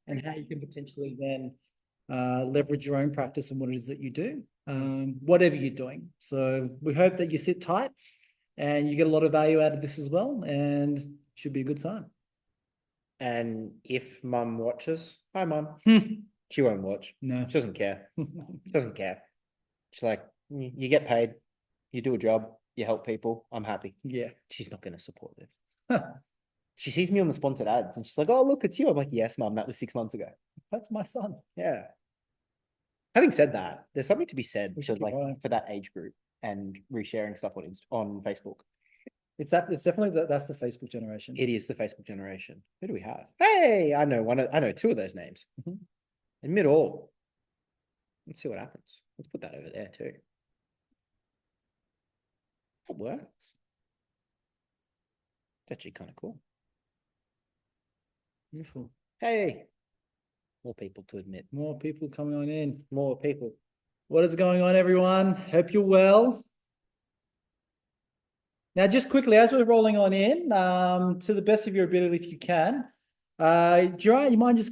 and how you can potentially then leverage your own practice and what it is that you do, whatever you're doing. So we hope that you sit tight and you get a lot of value out of this as well, and should be a good time. And if mum watches, hi mum, she won't watch. No, she doesn't care. She doesn't care. She's like, you get paid, you do a job, you help people. I'm happy. Yeah, she's not going to support this. She sees me on the sponsored ads and she's like, oh, look, it's you. I'm like, yes, mum, that was 6 months ago. That's my son. Yeah. Having said that, there's something to be said for that age group and resharing stuff on Facebook. It's definitely that's the Facebook generation. It is the Facebook generation. Who do we have? Hey, I know two of those names. Admit all. Let's see what happens. Let's put that over there too. That works. It's actually kind of cool. Beautiful. Hey, more people to admit. More people coming on in. More people. What is going on, everyone? Hope you're well. Now, just quickly, as we're rolling on in, to the best of your ability, if you can, you mind just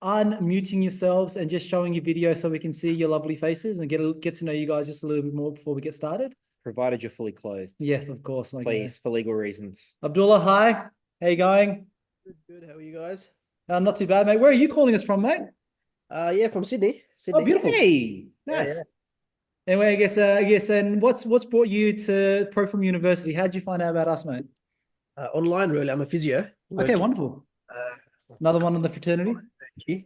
unmuting yourselves and just showing your video so we can see your lovely faces and get to know you guys just a little bit more before we get started? Provided you're fully clothed. Yeah, of course. Please, for legal reasons. Abdullah, hi. How you going? Good. How are you guys? Not too bad, mate. Where are you calling us from, mate? Yeah, from Sydney. Oh, beautiful. Hey, nice. Yeah. Anyway, I guess, and what's brought you to Profilm University? How did you find out about us, mate? Online, really. I'm a physio. Okay, wonderful. Another one in the fraternity. Thank you.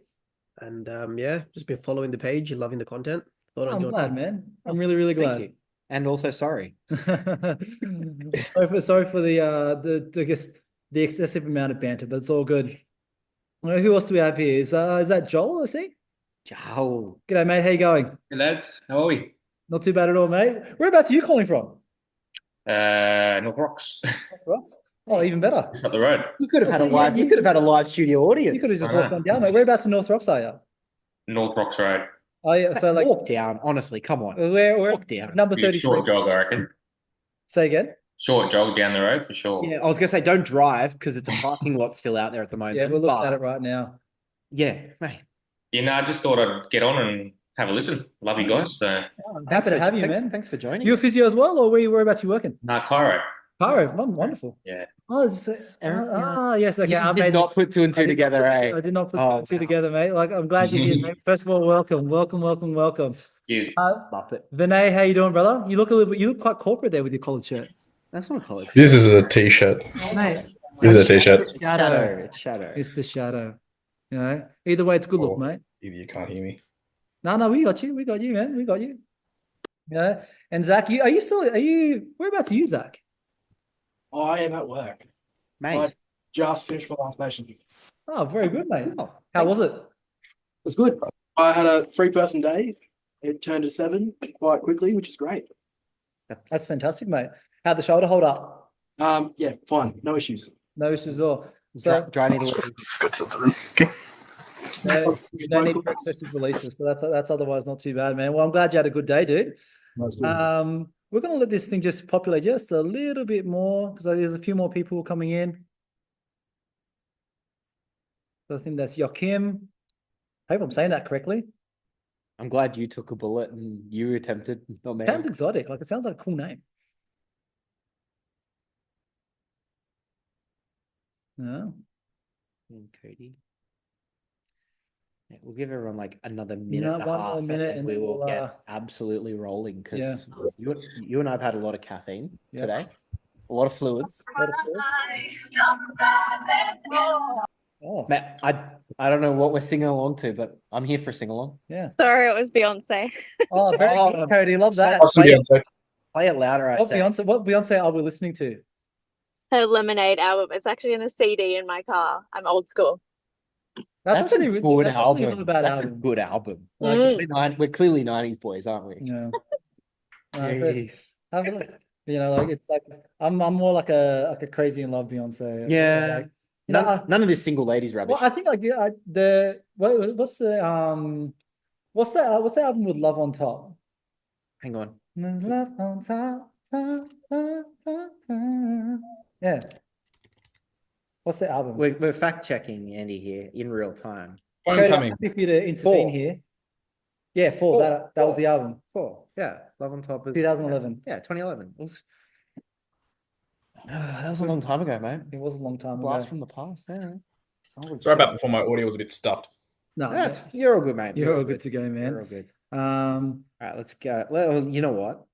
And yeah, just been following the page, loving the content. I'm glad, man. I'm really, really glad. Thank you. And also sorry. sorry for the I guess the excessive amount of banter, but it's all good. Who else do we have here? Is that Joel? I see. Joel. G'day, mate. How you going? Hey lads, how are we? Not too bad at all, mate. Whereabouts are you calling from? North Rocks. North Rocks. Oh, even better. Just up the road. You could have had a live. You could have had a live studio audience. You could have just walked on down, mate. Whereabouts in North Rocks are you? North Rocks Road. Oh yeah, so like walk down. Honestly, come on. We're walk down. Number 33. Short jog, I reckon. Say again. Short jog down the road for sure. Yeah, I was gonna say don't drive because it's a parking lot still out there at the moment. Yeah, we're looking at it right now. Yeah, mate. Yeah, no, I just thought I'd get on and have a listen. Love you guys. So happy to have you, man. Thanks for joining. You a physio as well, or whereabouts you working? Cairo. Cairo, wonderful. Yeah. Oh, yes. Okay. I did not put two and two together, eh? I did not put two and two together, mate. Like, I'm glad you're here, mate. First of all, welcome. Cheers. Vinay, how you doing, brother? You look quite corporate there with your collared shirt. That's not a collared shirt. This is a t-shirt. Oh, mate. This is a t-shirt. It's shadow. It's the shadow. You know. Either way, it's good look, mate. Either you can't hear me. No, we got you. We got you, man. We got you. Yeah. And Zach, whereabouts are you, Zach? I am at work. Mate. I just finished my last patient. Oh, very good, mate. How was it? It was good. I had a 3-person day. It turned to 7 quite quickly, which is great. That's fantastic, mate. How'd the shoulder hold up? Yeah, fine. No issues. No issues at all. So Dry needle. no need for excessive releases. So that's otherwise not too bad, man. Well, I'm glad you had a good day, dude. We're going to let this thing just populate just a little bit more because there's a few more people coming in. So I think that's Joachim. I hope I'm saying that correctly. I'm glad you took a bullet and you attempted. Not me. Sounds exotic. Like it sounds like a cool name. No. And Cody. Yeah, we'll give everyone like another minute and a one half, more minute, and we will get absolutely rolling because you and I have had a lot of caffeine today, a lot of fluids. Oh, Matt, I don't know what we're singing along to, but I'm here for sing along. Yeah. Sorry, it was Beyonce. Oh, very good, Cody. Love that. Play it louder. What Beyonce are we listening to? Her Lemonade album. It's actually in a CD in my car. I'm old school. That's a good album. That's a good album. We're clearly 90s boys, aren't we? Yeah. You know, like it's like I'm more like a crazy in love Beyonce. Yeah. Like, none of this single ladies rubbish. Well, I think like what's the album with Love on Top? Hang on. Love on top. Yeah. What's the album? We're fact checking Andy here in real time. Phone Cody, I'm coming. happy for you to intervene 4. here. Yeah, 4. Four. That was the album. 4. Yeah. Love on Top of 2011. Yeah, 2011. That was a long time ago, mate. It was a long time Blast ago. from the past. Yeah. Holy Sorry shit. about before. My audio was a bit stuffed. No, That's you're all good, mate. you're all good to go, man. You're all good. Um, All right, let's go. Well, you know what?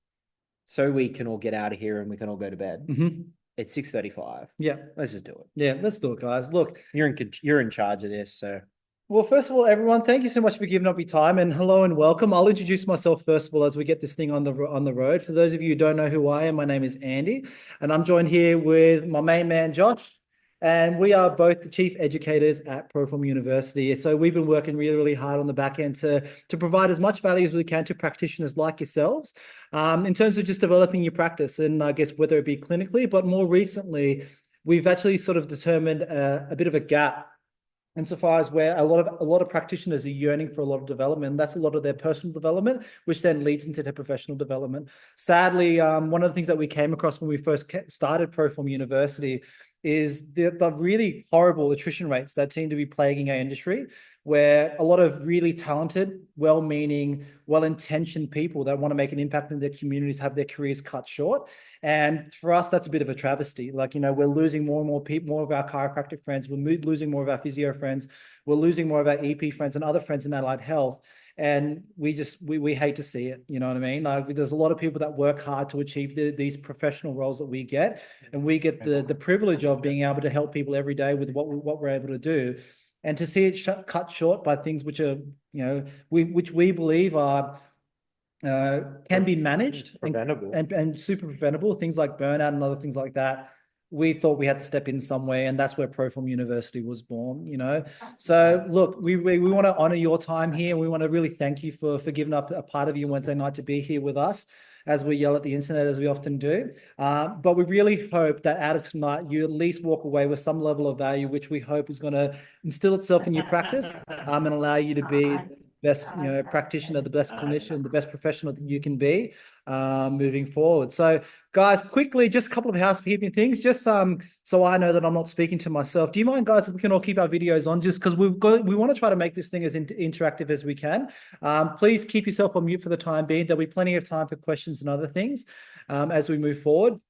So we can all get out of here and we can all go to bed. mhm. It's 6:35. Yeah, Let's just do it. yeah. Let's do it, guys. Look, You're in charge of this, so well, first of all, everyone, thank you so much for giving up your time, and hello and welcome. I'll introduce myself first of all as we get this thing on the road. For those of you who don't know who I am, my name is Andy, and I'm joined here with my main man Josh, and we are both the chief educators at Proform University. So we've been working really, really hard on the back end to provide as much value as we can to practitioners like yourselves, in terms of just developing your practice, and I guess whether it be clinically, but more recently, we've actually sort of determined a bit of a gap insofar as where a lot of practitioners are yearning for a lot of development. That's a lot of their personal development, which then leads into their professional development. Sadly, one of the things that we came across when we first started Proform University is the really horrible attrition rates that seem to be plaguing our industry, where a lot of really talented, well-meaning, well-intentioned people that want to make an impact in their communities have their careers cut short. And for us, that's a bit of a travesty. Like, we're losing more and more people, more of our chiropractic friends. We're losing more of our physio friends. We're losing more of our EP friends and other friends in allied health. And we hate to see it. You know what I mean? Like, there's a lot of people that work hard to achieve these professional roles that we get. And we get the privilege of being able to help people every day with what we're able to do. And to see it cut short by things which are, which we believe are can be managed and super preventable, things like burnout and other things like that. We thought we had to step in somewhere, and that's where Proform University was born. So look, we want to honor your time here. We want to really thank you for giving up a part of your Wednesday night to be here with us as we yell at the internet, as we often do. But we really hope that out of tonight, you at least walk away with some level of value, which we hope is going to instill itself in your practice and allow you to be best practitioner, the best clinician, the best professional that you can be moving forward. So guys, quickly, just a couple of housekeeping things, just so I know that I'm not speaking to myself. Do you mind, guys, if we can all keep our videos on, just because we want to try to make this thing as interactive as we can. Please keep yourself on mute for the time being. There'll be plenty of time for questions and other things as we move forward.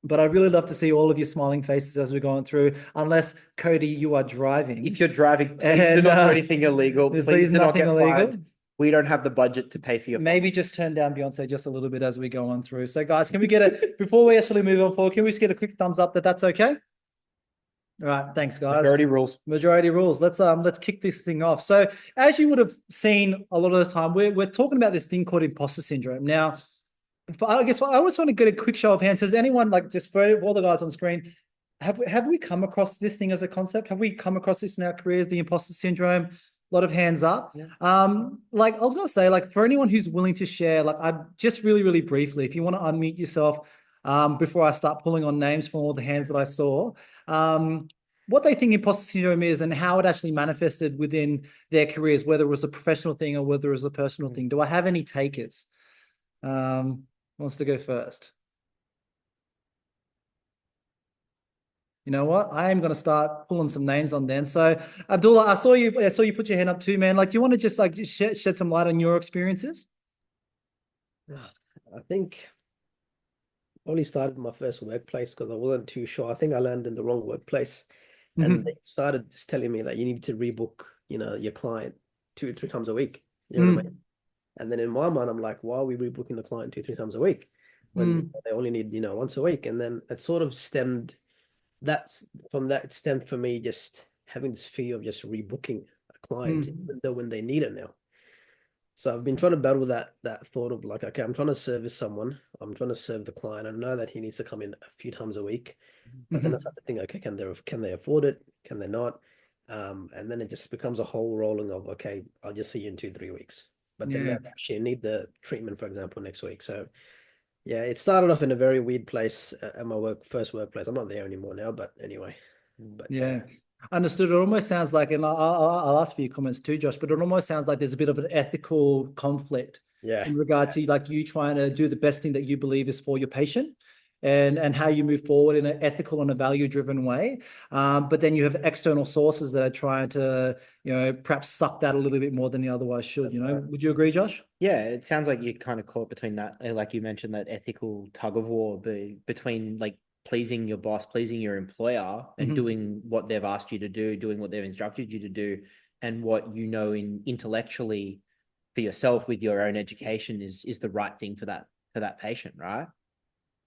But I really love to see all of your smiling faces as we're going through, unless, Cody, you are driving. if you're driving, please do not do anything illegal. Please do not get fined. We don't have the budget to pay for your Maybe just turn down Beyonce just a little bit as we go on through. So guys, can we get before we actually move on forward, can we just get a quick thumbs up that that's okay? All right, thanks, guys. Majority rules. Let's kick this thing off. So as you would have seen a lot of the time, we're talking about this thing called imposter syndrome. Now, I guess I just want to get a quick show of hands. Has anyone, like, just for all the guys on screen, have we come across this thing as a concept? Have we come across this in our careers, the imposter syndrome? A lot of hands up. Yeah. Like I was going to say, like, for anyone who's willing to share, like, I just really, really briefly, if you want to unmute yourself before I start pulling on names from all the hands that I saw, what they think imposter syndrome is and how it actually manifested within their careers, whether it was a professional thing or whether it was a personal thing. Do I have any takers? Wants to go first? You know what? I am going to start pulling some names on then. So, Abdullah, I saw you put your hand up too, man. Like, do you want to just like shed some light on your experiences? I think I only started my first workplace because I wasn't too sure. I think I landed in the wrong workplace. And they started just telling me that you need to rebook, your client 2 or 3 times a week. You know what I mean? And then in my mind, I'm like, why are we rebooking the client 2 or 3 times a week when they only need, once a week? And then it sort of stemmed for me just having this fear of just rebooking a client, even though when they need it now. So I've been trying to battle that thought of like, okay, I'm trying to service someone. I'm trying to serve the client. I know that he needs to come in a few times a week. But then I start to think, okay, can they afford it? Can they not? And then it just becomes a whole rolling of, okay, I'll just see you in 2-3 weeks. But then they actually need the treatment, for example, next week. So yeah, it started off in a very weird place at my first workplace. I'm not there anymore now, but anyway. But yeah. Understood. It almost sounds like, and I'll ask for your comments too, Josh, but it almost sounds like there's a bit of an ethical conflict in regard to like you trying to do the best thing that you believe is for your patient. and how you move forward in an ethical and a value-driven way. But then you have external sources that are trying to, perhaps suck that a little bit more than they otherwise should. Would you agree, Josh? Yeah, it sounds like you're kind of caught between that, like you mentioned, that ethical tug of war between like pleasing your boss, pleasing your employer, and doing what they've asked you to do, doing what they've instructed you to do, and what intellectually for yourself with your own education is the right thing for that patient, right?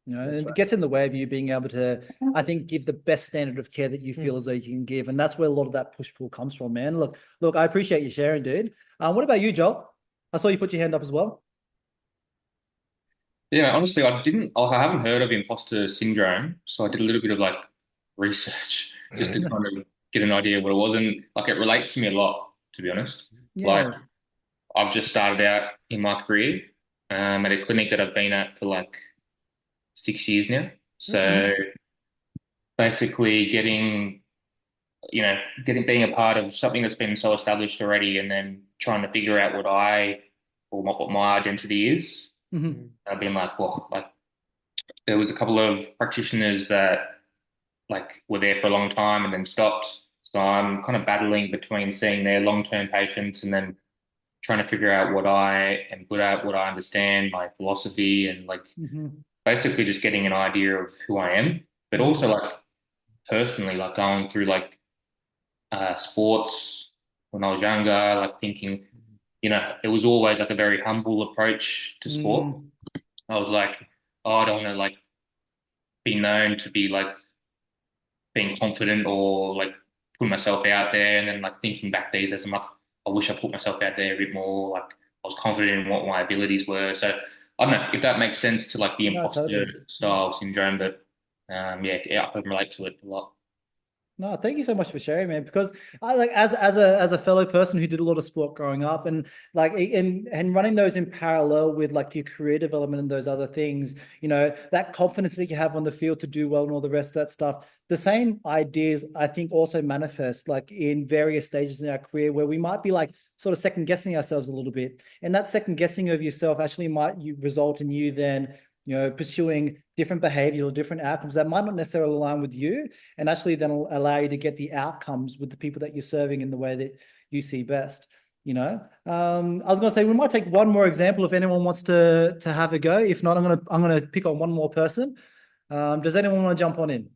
It gets in the way of you being able to, I think, give the best standard of care that you feel as though you can give, and that's where a lot of that push-pull comes from, man. Look, I appreciate you sharing, dude. What about you, Joel? I saw you put your hand up as well. Yeah, honestly, I haven't heard of imposter syndrome, so I did a little bit of like research just to kind of get an idea of what it was, and like it relates to me a lot, to be honest. Like Yeah. I've just started out in my career at a clinic that I've been at for like 6 years now. So basically being a part of something that's been so established already and then trying to figure out what my identity is. I've been like, well, like there was a couple of practitioners that like were there for a long time and then stopped. So I'm kind of battling between seeing their long-term patients and then trying to figure out what I am good at, what I understand, my philosophy, and like basically just getting an idea of who I am, but also like personally, like going through like sports when I was younger, like thinking, it was always like a very humble approach to sport. I was like, oh, I don't want to like be known to be like being confident or like putting myself out there. And then like thinking back these days, I'm like, I wish I put myself out there a bit more. Like I was confident in what my abilities were. So I don't know if that makes sense to like the imposter style syndrome, but yeah, I can relate to it a lot. No, thank you so much for sharing, man. Because I like as a fellow person who did a lot of sport growing up, and like and running those in parallel with like your career development and those other things, that confidence that you have on the field to do well and all the rest of that stuff. The same ideas I think also manifest like in various stages in our career where we might be like sort of second guessing ourselves a little bit, and that second guessing of yourself actually might result in you then pursuing different behaviors or different outcomes that might not necessarily align with you, and actually then allow you to get the outcomes with the people that you're serving in the way that you see best. I was going to say we might take one more example if anyone wants to have a go. If not, I'm gonna pick on one more person. Does anyone want to jump on in?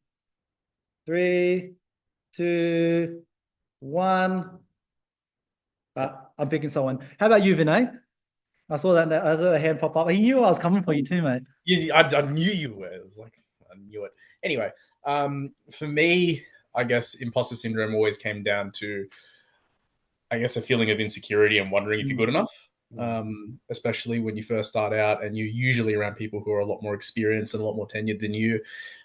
3, 2, 1. I'm picking someone. How about you, Vinay? I saw that hand pop up. He knew I was coming for you too, mate. Yeah, I knew you were. It was like I knew it. Anyway, for me, I guess imposter syndrome always came down to, I guess, a feeling of insecurity and wondering if you're good enough. Especially when you first start out and you're usually around people who are a lot more experienced and a lot more tenured than you.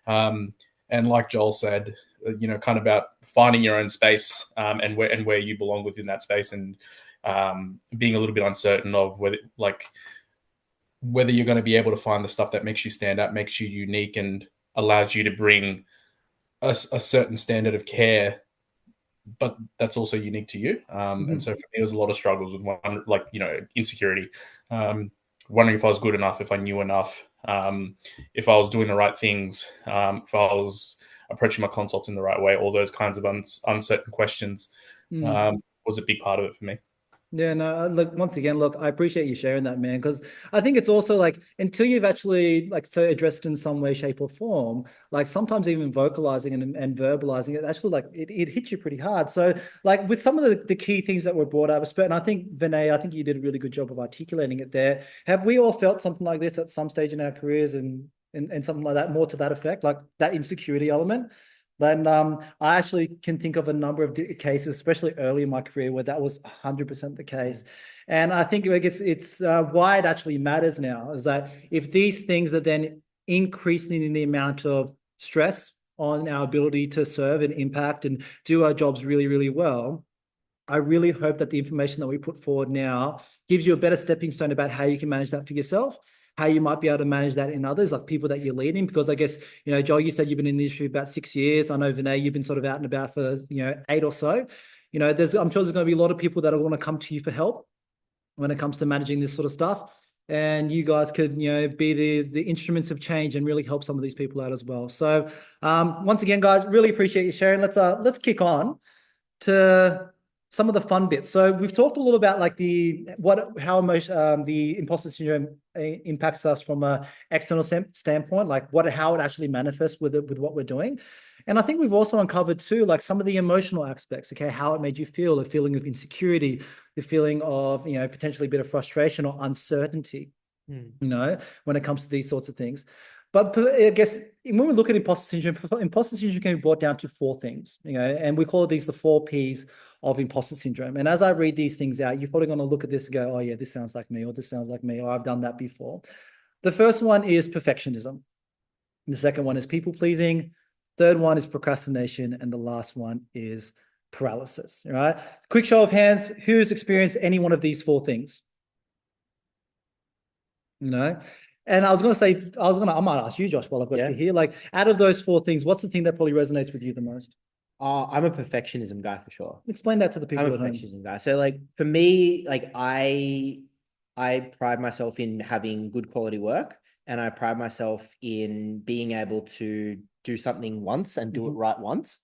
And like Joel said, kind of about finding your own space and where you belong within that space, and being a little bit uncertain of whether you're going to be able to find the stuff that makes you stand out, makes you unique, and allows you to bring a certain standard of care, but that's also unique to you. And so for me, there was a lot of struggles with one, like, insecurity, wondering if I was good enough, if I knew enough, if I was doing the right things, if I was approaching my consults in the right way. All those kinds of uncertain questions was a big part of it for me. Yeah, no, look, once again, look, I appreciate you sharing that, man, because I think it's also like until you've actually like so addressed in some way, shape, or form, like sometimes even vocalizing and verbalizing it, actually like it hits you pretty hard. So like with some of the key things that were brought up, and I think Vinay, I think you did a really good job of articulating it there. Have we all felt something like this at some stage in our careers and something like that, more to that effect, like that insecurity element? Then I actually can think of a number of cases, especially early in my career, where that was 100% the case. And I think it's why it actually matters now is that if these things are then increasing in the amount of stress on our ability to serve and impact and do our jobs really, really well, I really hope that the information that we put forward now gives you a better stepping stone about how you can manage that for yourself, how you might be able to manage that in others, like people that you're leading. Because I guess, Joel, you said you've been in the industry about 6 years. I know, Vinay, you've been sort of out and about for, 8 or so. I'm sure there's going to be a lot of people that are going to come to you for help when it comes to managing this sort of stuff. and you guys could, be the instruments of change and really help some of these people out as well. So, once again, guys, really appreciate you sharing. Let's kick on to some of the fun bits. So we've talked a little about like how the imposter syndrome impacts us from a external standpoint, like how it actually manifests with what we're doing. And I think we've also uncovered too, like some of the emotional aspects, okay, how it made you feel, the feeling of insecurity, the feeling of, potentially a bit of frustration or uncertainty, when it comes to these sorts of things. But I guess when we look at imposter syndrome can be brought down to 4 things, and we call these the 4 Ps of imposter syndrome. And as I read these things out, you're probably going to look at this and go, oh yeah, this sounds like me, or this sounds like me, or I've done that before. The first one is perfectionism. The second one is people pleasing. Third one is procrastination. And the last one is paralysis, all right? Quick show of hands, who's experienced any one of these 4 things? And I might ask you, Josh, while I've got you here, like out of those 4 things, what's the thing that probably resonates with you the most? I'm a perfectionism guy for sure. Explain that to the people I'm a at home. perfectionism guy. So like for me, like I pride myself in having good quality work, and I pride myself in being able to do something once and do it right once.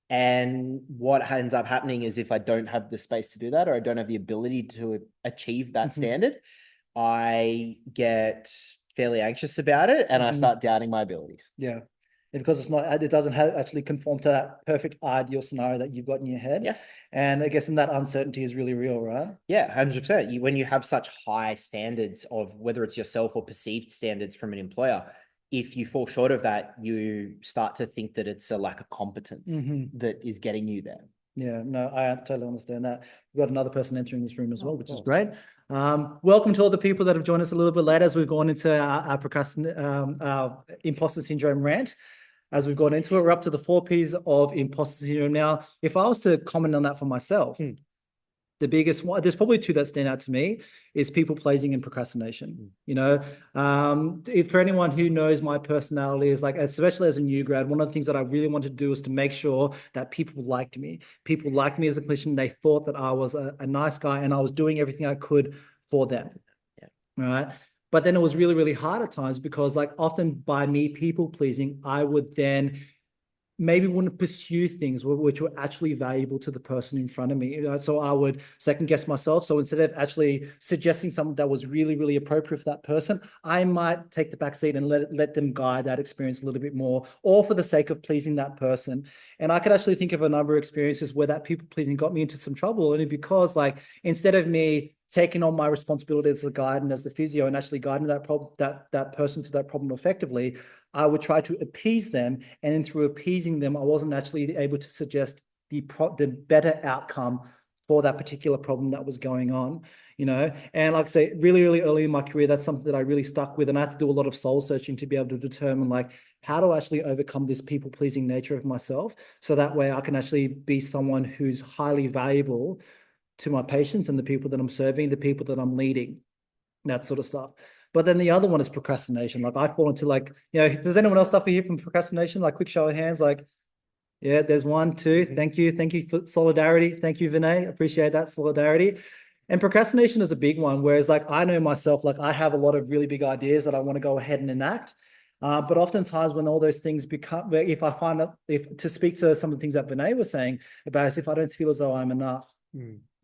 And what ends up happening is if I don't have the space to do that, or I don't have the ability to achieve that standard, I get fairly anxious about it, and I start doubting my abilities. Yeah. Because it doesn't actually conform to that perfect ideal scenario that you've got in your head. Yeah. And I guess that uncertainty is really real, right? Yeah, 100%. When you have such high standards of whether it's yourself or perceived standards from an employer, if you fall short of that, you start to think that it's a lack of competence that is getting you there. Yeah, no, I totally understand that. We've got another person entering this room as well, which is great. Welcome to all the people that have joined us a little bit later as we've gone into our imposter syndrome rant. As we've gone into it, we're up to the 4 Ps of imposter syndrome. Now, if I was to comment on that for myself, the biggest one, there's probably 2 that stand out to me, is people pleasing and procrastination. For anyone who knows my personality, is like, especially as a new grad, one of the things that I really wanted to do was to make sure that people liked me. People liked me as a clinician. They thought that I was a nice guy and I was doing everything I could for them. Yeah. Right. But then it was really, really hard at times because, like, often by me people pleasing, I would then maybe wouldn't pursue things which were actually valuable to the person in front of me. So I would second guess myself. So instead of actually suggesting something that was really, really appropriate for that person, I might take the back seat and let them guide that experience a little bit more, all for the sake of pleasing that person. And I could actually think of a number of experiences where that people pleasing got me into some trouble. And because, like, instead of me taking on my responsibility as a guide and as the physio and actually guiding that person through that problem effectively, I would try to appease them, and then through appeasing them, I wasn't actually able to suggest the better outcome for that particular problem that was going on, And like I say, really, really early in my career, that's something that I really stuck with, and I had to do a lot of soul searching to be able to determine, like, how do I actually overcome this people-pleasing nature of myself, so that way I can actually be someone who's highly valuable to my patients and the people that I'm serving, the people that I'm leading, that sort of stuff. But then the other one is procrastination. Like, I fall into, like, does anyone else suffer here from procrastination? Like, quick show of hands. Like, yeah, there's 1, 2. Thank you. Thank you for solidarity. Thank you, Vinay. Appreciate that solidarity. And procrastination is a big one. Whereas, like, I know myself, like, I have a lot of really big ideas that I want to go ahead and enact. But oftentimes when all those things if I find that, to speak to some of the things that Vinay was saying about, is if I don't feel as though I'm enough.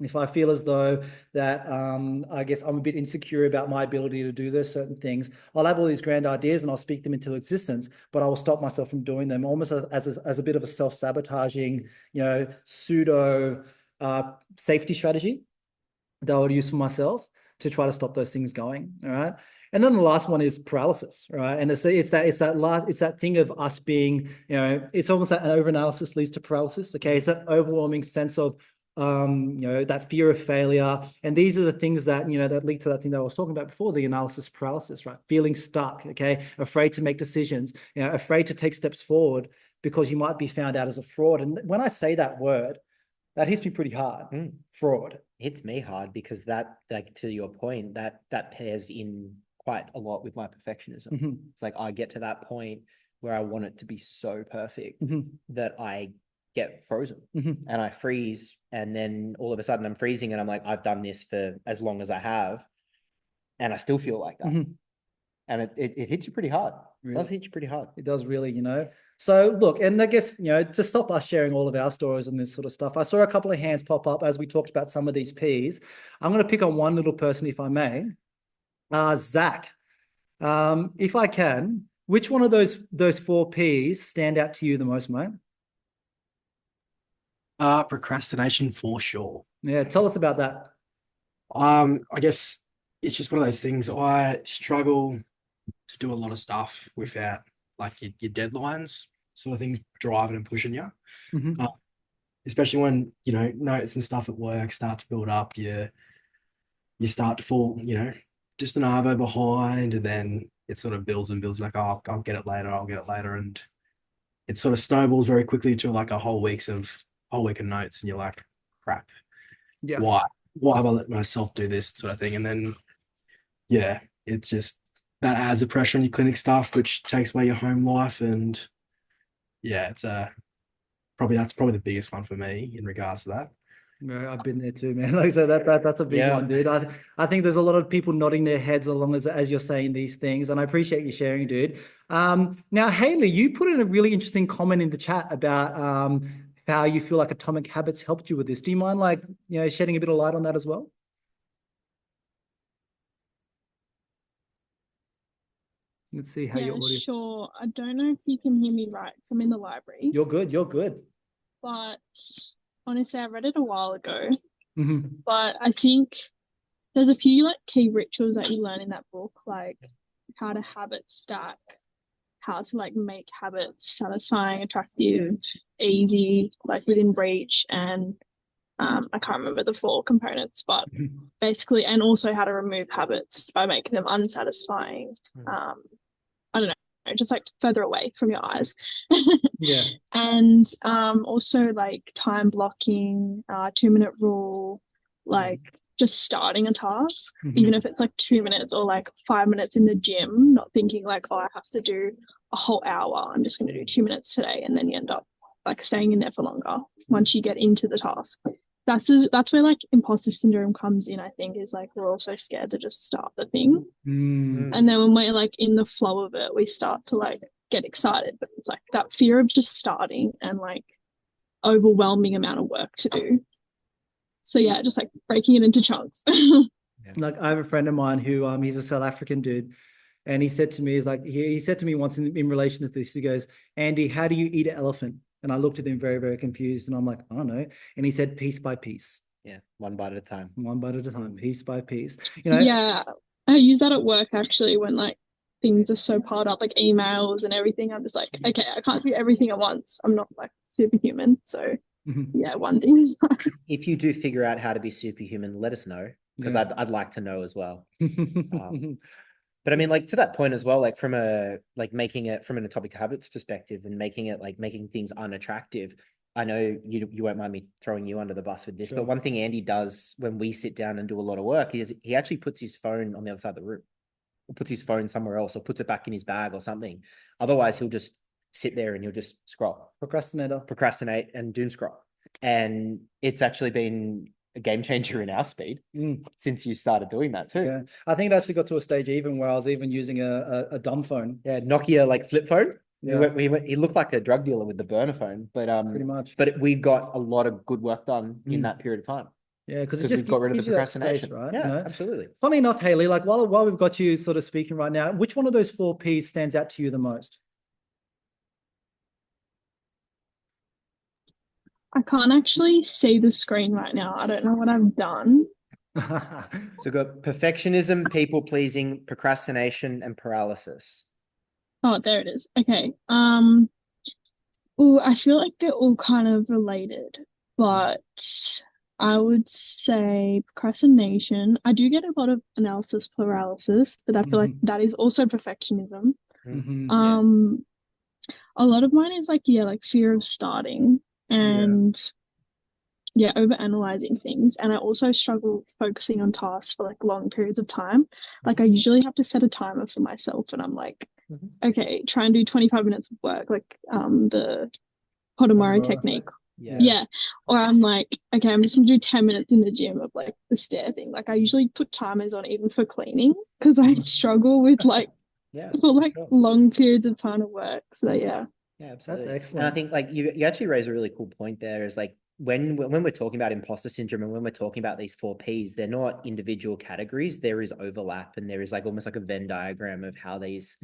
If I feel as though that, I guess I'm a bit insecure about my ability to do those certain things, I'll have all these grand ideas and I'll speak them into existence, but I will stop myself from doing them, almost as a bit of a self-sabotaging, pseudo safety strategy that I would use for myself to try to stop those things going. All right. And then the last one is paralysis, right? And it's that thing of us being, it's almost that an overanalysis leads to paralysis. Okay. It's that overwhelming sense of, that fear of failure. And these are the things that, that lead to that thing that I was talking about before, the analysis paralysis, right? Feeling stuck, okay? Afraid to make decisions, afraid to take steps forward because you might be found out as a fraud. And when I say that word, that hits me pretty hard. Fraud. It hits me hard because that, like, to your point, that pairs in quite a lot with my perfectionism. It's like I get to that point where I want it to be so perfect that I get frozen and I freeze, and then all of a sudden I'm freezing and I'm like, I've done this for as long as I have, and I still feel like that. Mhm. And it hits you pretty hard. It does Really? hit you pretty hard. It does really, you know. So look, and I guess, you know, to stop us sharing all of our stories and this sort of stuff, I saw a couple of hands pop up as we talked about some of these P's. I'm going to pick on one little person, if I may. Zach, if I can, which one of those four P's stand out to you the most, mate? Procrastination for sure. Yeah, tell us about that. I guess it's just one of those things. I struggle to do a lot of stuff without like your deadlines, sort of things driving and pushing you. Mhm. Especially when, you know, notes and stuff at work start to build up, you start to fall, you know, just an arvo behind, and then it sort of builds and builds like, oh, I'll get it later, I'll get it later. And it sort of snowballs very quickly to like a whole week of notes, and you're like, crap, Yeah. why have I let myself do this sort of thing? And then yeah, it's just that adds the pressure on your clinic staff, which takes away your home life. And yeah, it's that's probably the biggest one for me in regards to that. Yeah, I've been there too, man. Like I said, that's a big one, dude. I think there's a lot of people nodding their heads along as you're saying these things, and I appreciate you sharing, dude. Now, Haley, you put in a really interesting comment in the chat about how you feel like Atomic Habits helped you with this. Do you mind, like, you know, shedding a bit of light on that as well? Let's see how Yeah, your audio. sure. I don't know if you can hear me right, 'cause I'm in the library. You're good. You're good. But honestly, I read it a while ago. Mhm. But I think there's a few like key rituals that you learn in that book, like how to habit stack, how to like make habits satisfying, attractive, easy, like within reach, and I can't remember the four components, but basically, and also how to remove habits by making them unsatisfying. I don't know, just like further away from your eyes. Yeah. And also like time blocking, 2 minute rule, like just starting a task, even if it's like 2 minutes or like 5 minutes in the gym, not thinking like, oh, I have to do a whole hour. I'm just going to do 2 minutes today. And then you end up like staying in there for longer once you get into the task. That's where like imposter syndrome comes in, I think, is like we're also scared to just start the thing. And then when we're like in the flow of it, we start to like get excited, but it's like that fear of just starting and like overwhelming amount of work to do. So yeah, just like breaking it into chunks. Like I have a friend of mine who he's a South African dude, and he said to me, he's like, he said to me once in relation to this, he goes, Andy, how do you eat an elephant? And I looked at him very, very confused, and I'm like, I don't know. And he said, piece by piece. Yeah, one bite at a time. One bite at a time, piece by piece. You know? Yeah, I use that at work actually when like things are so piled up, like emails and everything. I'm just like, okay, I can't do everything at once. I'm not like superhuman. So yeah, one thing is like... If you do figure out how to be superhuman, let us know, because I'd like to know as well. But I mean, like to that point as well, like from making it from an atomic habits perspective and making it like making things unattractive. I know you won't mind me throwing you under the bus with this, but one thing Andy does when we sit down and do a lot of work is he actually puts his phone on the other side of the room, or puts his phone somewhere else, or puts it back in his bag or something. Otherwise, he'll just sit there and he'll just scroll, procrastinate, and doom scroll. And it's actually been a game changer in our speed since you started doing that too. Yeah, I think it actually got to a stage even where I was even using a dumb phone. Yeah, Nokia like flip phone. Yeah. He looked like a drug dealer with the burner phone, but pretty much. But we got a lot of good work done in that period of time. Yeah, because it just got rid of the gives you that procrastination, space, right? Yeah, You know? absolutely. Funny enough, Haley, like while we've got you sort of speaking right now, which one of those four P's stands out to you the most? I can't actually see the screen right now. I don't know what I've done. So we've got perfectionism, people pleasing, procrastination, and paralysis. Oh, there it is. Okay. I feel like they're all kind of related, but I would say procrastination. I do get a lot of analysis paralysis, but I feel like that is also perfectionism. A lot of mine is like fear of starting and over analyzing things. And I also struggle focusing on tasks for like long periods of time. Like I usually have to set a timer for myself, and I'm like, okay, try and do 25 minutes of work, like the Podomoro technique Yeah. Or I'm like, okay, I'm just gonna do 10 minutes in the gym of like the stair thing. Like I usually put timers on even for cleaning because I struggle with like Yeah, for like sure. long periods of time to work. So yeah. Yeah, absolutely. That's And I excellent. think like you actually raise a really cool point there is like when we're talking about imposter syndrome and when we're talking about these 4Ps, they're not individual categories. There is overlap and there is like almost like a Venn diagram of how these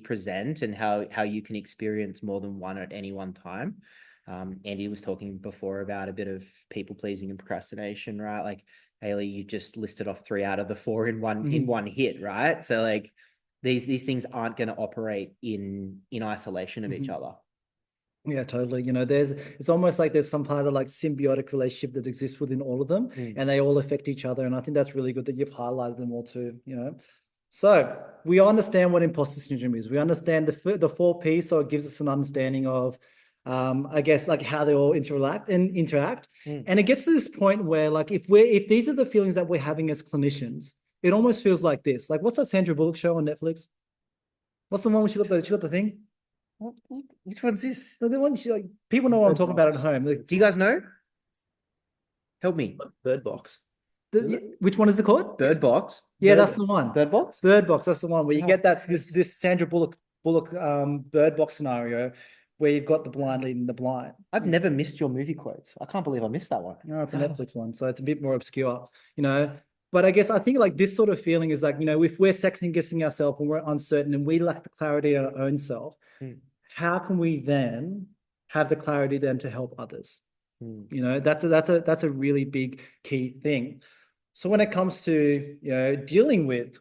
present and how you can experience more than one at any one time. Andy was talking before about a bit of people pleasing and procrastination, right? Like Haley, you just listed off 3 out of the 4 in one hit, right? So like these things aren't going to operate in isolation of each other. Yeah, totally. You know, it's almost like there's some part of like symbiotic relationship that exists within all of them, and they all affect each other. And I think that's really good that you've highlighted them all too, you know. So we understand what imposter syndrome is. We understand the 4P, so it gives us an understanding of I guess like how they all interact. And it gets to this point where like if these are the feelings that we're having as clinicians, it almost feels like this. Like what's that Sandra Bullock show on Netflix? What's the one where she got the thing? Which one's this? The one like people know what I'm talking about at home. Do you guys know? Help me. Bird Box. Which one is it called? Bird Box. Yeah, that's the one. Bird Box. Bird Box. That's the one where you get that this Sandra Bullock Bird Box scenario where you've got the blind leading the blind. I've never missed your movie quotes. I can't believe I missed that one. No, it's a Netflix one, so it's a bit more obscure, you know. But I guess I think like this sort of feeling is like, you know, if we're second guessing ourselves and we're uncertain and we lack the clarity in our own self, how can we then have the clarity then to help others? You know, that's a really big key thing. So when it comes to, you know, dealing with,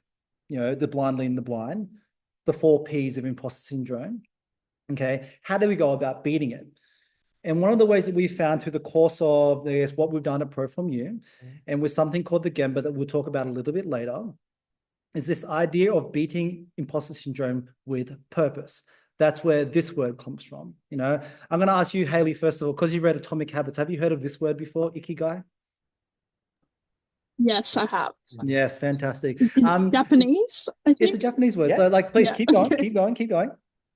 you know, the blind leading the blind, the 4Ps of imposter syndrome, okay, how do we go about beating it? And one of the ways that we found through the course of, I guess, what we've done at Pro From You, and with something called the Gemba that we'll talk about a little bit later, is this idea of beating imposter syndrome with purpose. That's where this word comes from. You know, I'm going to ask you, Haley, first of all, because you read Atomic Habits, have you heard of this word before, Ikigai? Yes, I have. Yes, fantastic. It's Japanese, I think. It's a Japanese word. So like, please keep going, keep going.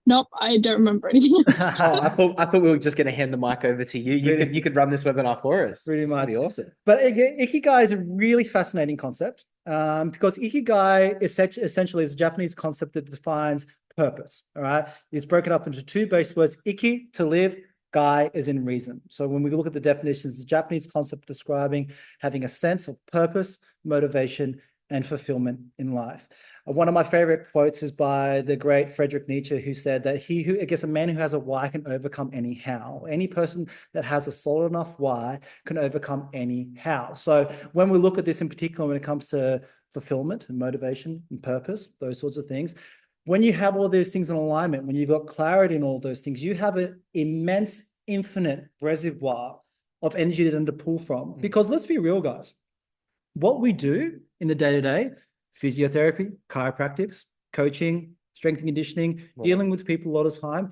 Nope, I don't remember anything. I thought we were just going to hand the mic over to you. You could run this webinar for us. Pretty much. That'd be awesome. But Ikigai is a really fascinating concept because Ikigai essentially is a Japanese concept that defines purpose. All right, it's broken up into 2 base words: iki, to live; gai is in reason. So when we look at the definitions, it's a Japanese concept describing having a sense of purpose, motivation, and fulfillment in life. One of my favorite quotes is by the great Friedrich Nietzsche, who said that a man who has a why can overcome any how. Any person that has a solid enough why can overcome any how. So when we look at this in particular, when it comes to fulfillment and motivation and purpose, those sorts of things, when you have all those things in alignment, when you've got clarity in all those things, you have an immense, infinite reservoir of energy to pull from. Because let's be real, guys, what we do in the day-to-day, physiotherapy, chiropractics, coaching, strength and conditioning, dealing with people a lot of time,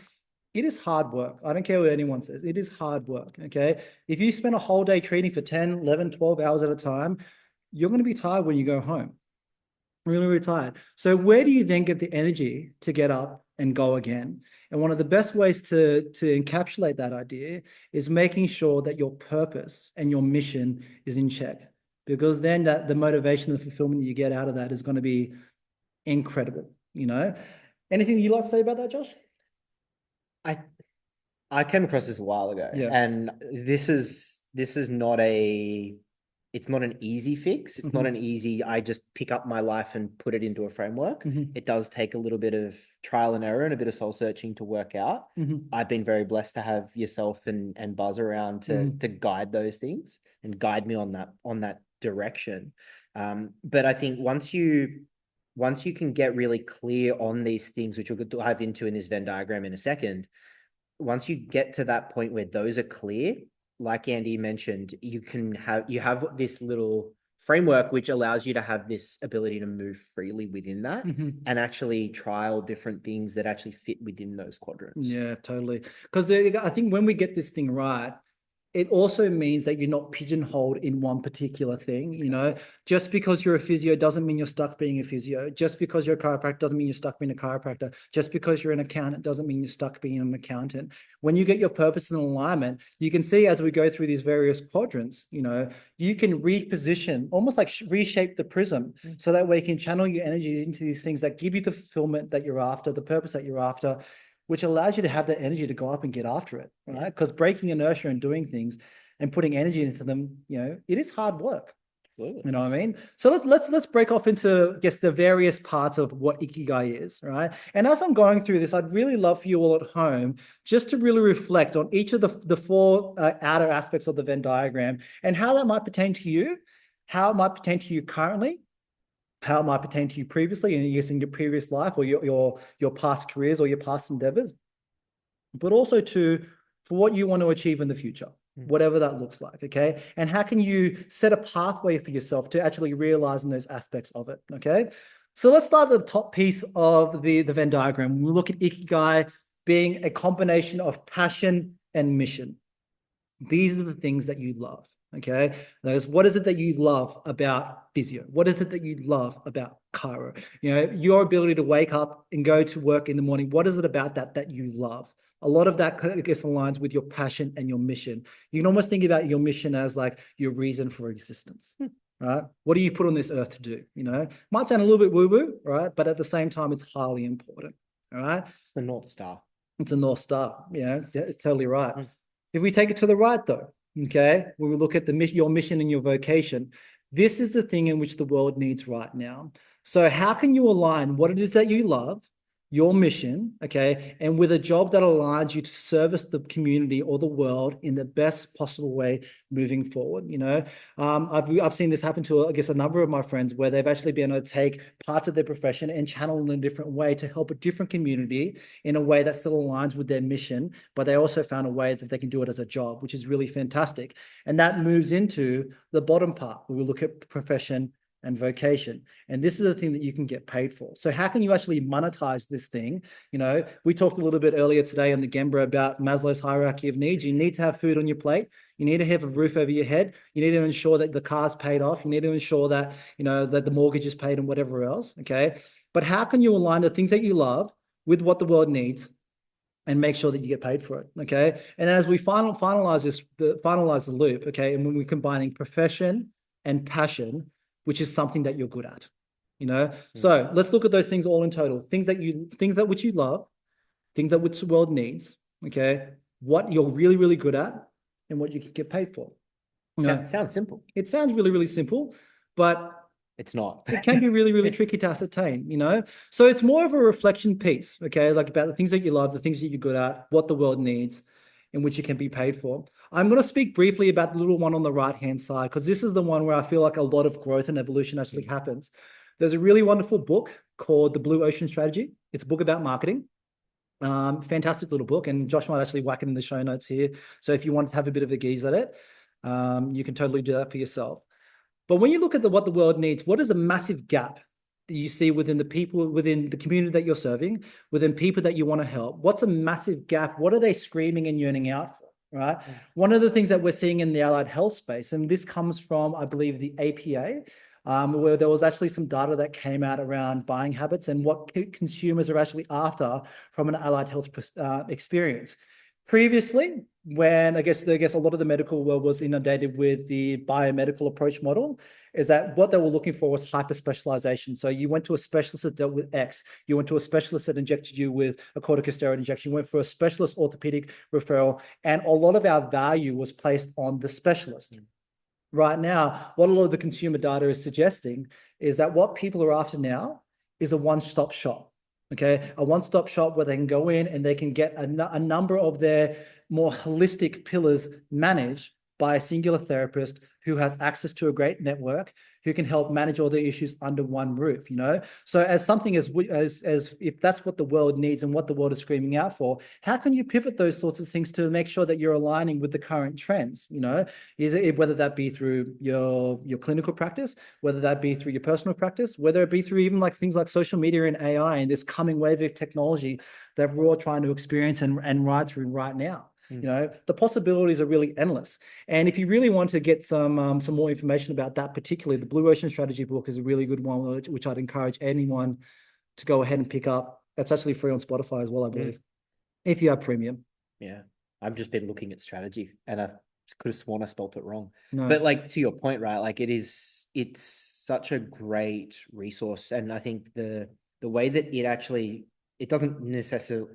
it is hard work. I don't care what anyone says. It is hard work, okay? If you spend a whole day training for 10, 11, 12 hours at a time, you're going to be tired when you go home. Really, really tired. So where do you then get the energy to get up and go again? And one of the best ways to encapsulate that idea is making sure that your purpose and your mission is in check. Because then the motivation and the fulfillment you get out of that is going to be incredible, you know? Anything you'd like to say about that, Josh? I came across this a while ago, and this is not it's not an easy fix. It's not an easy, I just pick up my life and put it into a framework. It does take a little bit of trial and error and a bit of soul searching to work out. I've been very blessed to have yourself and Buzz around to guide those things and guide me on that direction. But I think once you can get really clear on these things, which we'll dive into in this Venn diagram in a second, once you get to that point where those are clear, like Andy mentioned, you have this little framework which allows you to have this ability to move freely within that and actually trial different things that actually fit within those quadrants. Yeah, totally. Because I think when we get this thing right, it also means that you're not pigeonholed in one particular thing. You know, just because you're a physio doesn't mean you're stuck being a physio. Just because you're a chiropractor doesn't mean you're stuck being a chiropractor. Just because you're an accountant doesn't mean you're stuck being an accountant. When you get your purpose and alignment, you can see as we go through these various quadrants, you know, you can reposition, almost like reshape the prism, so that way you can channel your energy into these things that give you the fulfillment that you're after, the purpose that you're after, which allows you to have that energy to go up and get after it, right? Because breaking inertia and doing things and putting energy into them, you know, it is hard work. You know what I mean? So let's break off into, I guess, the various parts of what Ikigai is, right? And as I'm going through this, I'd really love for you all at home just to really reflect on each of the four outer aspects of the Venn diagram and how that might pertain to you, how it might pertain to you currently, how it might pertain to you previously, and in your previous life or your past careers or your past endeavors, but also for what you want to achieve in the future, whatever that looks like, okay? And how can you set a pathway for yourself to actually realizing those aspects of it, okay? So let's start at the top piece of the Venn diagram. We look at Ikigai being a combination of passion and mission. These are the things that you love. Okay. What is it that you love about physio? What is it that you love about chiro? You know, your ability to wake up and go to work in the morning. What is it about that you love? A lot of that, I guess, aligns with your passion and your mission. You can almost think about your mission as like your reason for existence. Right? What do you put on this earth to do? You know, might sound a little bit woo-woo, right? But at the same time, it's highly important. All right. It's the North Star. It's a North Star. Yeah, totally right. If we take it to the right, though, okay, when we look at your mission and your vocation, this is the thing in which the world needs right now. So how can you align what it is that you love, your mission, okay, and with a job that aligns you to service the community or the world in the best possible way moving forward? You know, I've seen this happen to, I guess, a number of my friends where they've actually been able to take parts of their profession and channel in a different way to help a different community in a way that still aligns with their mission, but they also found a way that they can do it as a job, which is really fantastic. And that moves into the bottom part where we look at profession and vocation. And this is the thing that you can get paid for. So how can you actually monetize this thing? You know, we talked a little bit earlier today on the Gembra about Maslow's hierarchy of needs. You need to have food on your plate. You need to have a roof over your head. You need to ensure that the car's paid off. You need to ensure that, you know, that the mortgage is paid and whatever else. Okay. But how can you align the things that you love with what the world needs and make sure that you get paid for it? Okay. And as we finalize the loop, okay, and when we're combining profession and passion, which is something that you're good at, you know? So let's look at those things all in total. Things that which you love, things that which the world needs, okay? What you're really, really good at and what you can get paid for. Sounds simple. It sounds really, really simple, but it's not. It can be really, really tricky to ascertain, you know? So it's more of a reflection piece, okay? Like about the things that you love, the things that you're good at, what the world needs, and which you can be paid for. I'm going to speak briefly about the little one on the right-hand side, because this is the one where I feel like a lot of growth and evolution actually happens. There's a really wonderful book called The Blue Ocean Strategy. It's a book about marketing. Fantastic little book. And Josh might actually whack it in the show notes here. So if you want to have a bit of a gaze at it, you can totally do that for yourself. But when you look at what the world needs, what is a massive gap that you see within the people, within the community that you're serving, within people that you want to help? What's a massive gap? What are they screaming and yearning out for, right? One of the things that we're seeing in the allied health space, and this comes from, I believe, the APA, where there was actually some data that came out around buying habits and what consumers are actually after from an allied health experience. Previously, when I guess a lot of the medical world was inundated with the biomedical approach model, is that what they were looking for was hyper specialization. So you went to a specialist that dealt with X, you went to a specialist that injected you with a corticosteroid injection, you went for a specialist orthopedic referral, and a lot of our value was placed on the specialist. Right now, what a lot of the consumer data is suggesting is that what people are after now is a one-stop shop. Okay, a one-stop shop where they can go in and they can get a number of their more holistic pillars managed by a singular therapist who has access to a great network, who can help manage all the issues under one roof, you know? So as something as if that's what the world needs and what the world is screaming out for, how can you pivot those sorts of things to make sure that you're aligning with the current trends, you know? Whether that be through your clinical practice, whether that be through your personal practice, whether it be through even like things like social media and AI and this coming wave of technology that we're all trying to experience and ride through right now. You know, the possibilities are really endless. And if you really want to get some more information about that, particularly the Blue Ocean Strategy book is a really good one, which I'd encourage anyone to go ahead and pick up. That's actually free on Spotify as well, I believe, if you have premium. Yeah, I've just been looking at strategy, and I could have sworn I spelt it wrong. No. But like, to your point, right? Like, it's such a great resource, and I think the way that it doesn't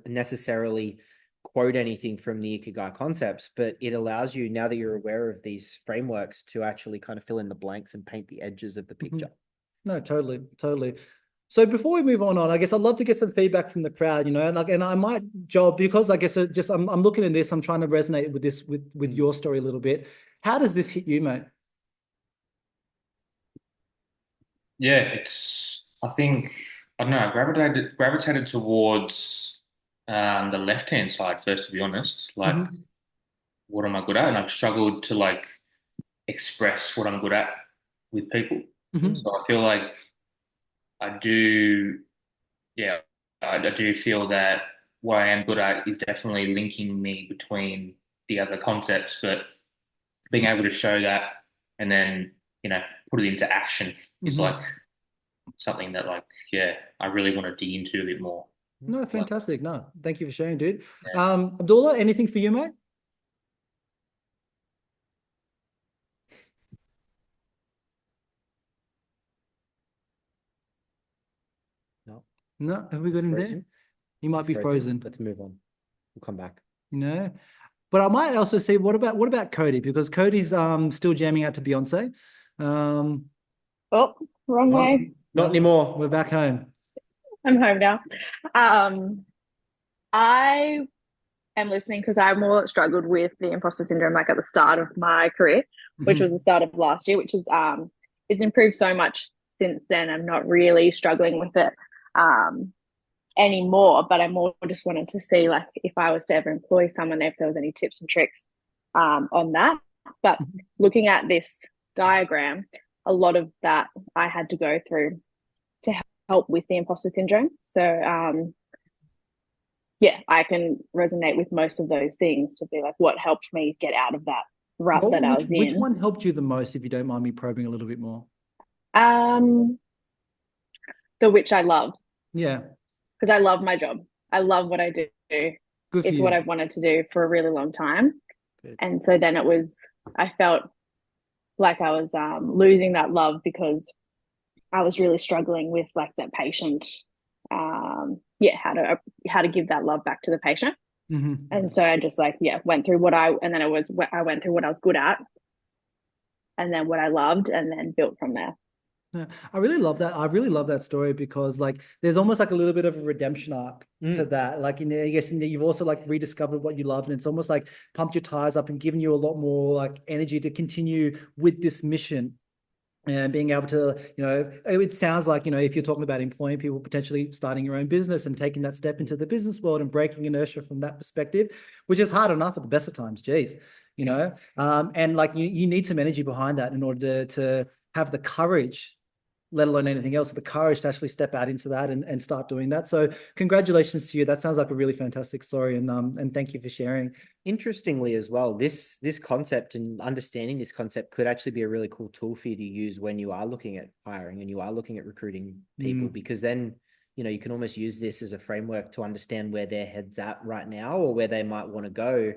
necessarily quote anything from the Ikigai concepts, but it allows you, now that you're aware of these frameworks, to actually kind of fill in the blanks and paint the edges of the picture. No, totally. So before we move on, I guess I'd love to get some feedback from the crowd, you know, and I might, Joel, because I guess I'm looking at this, I'm trying to resonate with this, with your story a little bit. How does this hit you, mate? Yeah, I think, I don't know, I gravitated towards the left-hand side first, to be honest. Like, what am I good at? And I've struggled to like express what I'm good at with people. So I feel like I do, yeah, I do feel that what I am good at is definitely linking me between the other concepts, but being able to show that and then, you know, put it into action is like something that, like, yeah, I really want to dig into a bit more. No, fantastic. No, thank you for sharing, dude. Abdullah, anything for you, mate? No, have we got him there? He might be frozen. Let's move on. We'll come back. You know, but I might also say, what about Cody? Because Cody's still jamming out to Beyonce. Oh, wrong way. Not anymore. We're back home. I'm home now. I am listening because I more struggled with the imposter syndrome like at the start of my career, which was the start of last year, which is it's improved so much since then. I'm not really struggling with it anymore, but I more just wanted to see, like, if I was to ever employ someone, if there was any tips and tricks on that. But looking at this diagram, a lot of that I had to go through to help with the imposter syndrome. So yeah, I can resonate with most of those things to be like, what helped me get out of that rut that I was in. Which one helped you the most, if you don't mind me probing a little bit more? The which I love. Yeah. Because I love my job. I love what I do. It's what I've wanted to do for a really long time. Good. And so then I felt like I was losing that love because I was really struggling with like that patient, how to give that love back to the patient. And so I just went through I went through what I was good at, and then what I loved, and then built from there. Yeah, I really love that. I really love that story because like there's almost like a little bit of a redemption arc to that. Like, I guess you've also like rediscovered what you love, and it's almost like pumped your tires up and given you a lot more like energy to continue with this mission. And being able to, you know, it sounds like, you know, if you're talking about employing people, potentially starting your own business and taking that step into the business world and breaking inertia from that perspective, which is hard enough at the best of times, geez, you know, and like you need some energy behind that in order to have the courage, let alone anything else, the courage to actually step out into that and start doing that. So congratulations to you. That sounds like a really fantastic story. And thank you for sharing. Interestingly as well, this concept and understanding this concept could actually be a really cool tool for you to use when you are looking at hiring and you are looking at recruiting people, because then, you know, you can almost use this as a framework to understand where their head's at right now or where they might want to go,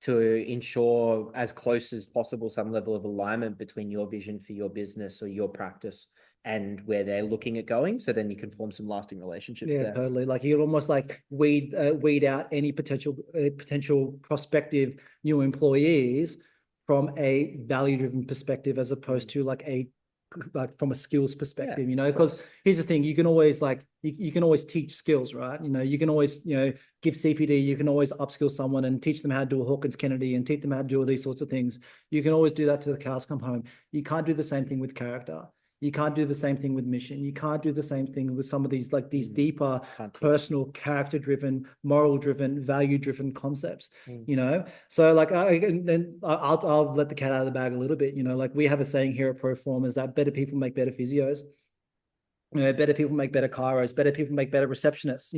to ensure as close as possible some level of alignment between your vision for your business or your practice and where they're looking at going. So then you can form some lasting relationships. Yeah, totally. Like you'd almost like weed out any potential prospective new employees from a value-driven perspective, as opposed to like from a skills perspective, you know, because here's the thing, you can always you can always teach skills, right? You know, you can always, you know, give CPD, you can always upskill someone and teach them how to do a Hawkins Kennedy and teach them how to do all these sorts of things. You can always do that till the cows come home. You can't do the same thing with character. You can't do the same thing with mission. You can't do the same thing with some of these these deeper, personal, character-driven, moral-driven, value-driven concepts. You know, so like, I'll let the cat out of the bag a little bit. You know, like we have a saying here at Proform is that better people make better physios. Better people make better chiros, better people make better receptionists.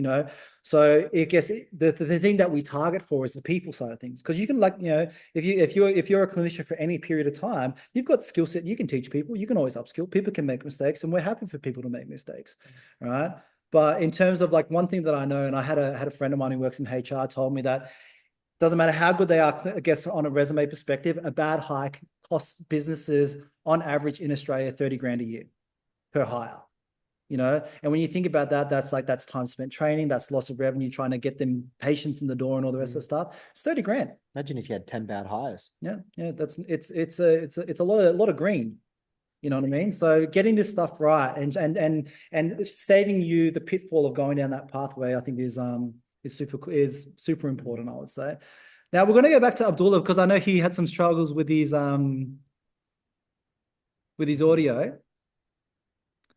So I guess the thing that we target for is the people side of things. Because you can if you're a clinician for any period of time, you've got skill set, you can teach people, you can always upskill. People can make mistakes, and we're happy for people to make mistakes. Right. But in terms of like one thing that I know, and I had a friend of mine who works in HR told me that doesn't matter how good they are, I guess, on a resume perspective, a bad hike costs businesses on average in Australia 30 grand a year per hire. And when you think about that, that's time spent training, that's loss of revenue, trying to get them patients in the door and all the rest of the stuff. It's 30 grand. Imagine if you had 10 bad hires. Yeah. It's a lot of green. You know what I mean? So getting this stuff right and saving you the pitfall of going down that pathway, I think is super important, I would say. Now we're going to go back to Abdullah because I know he had some struggles with his audio.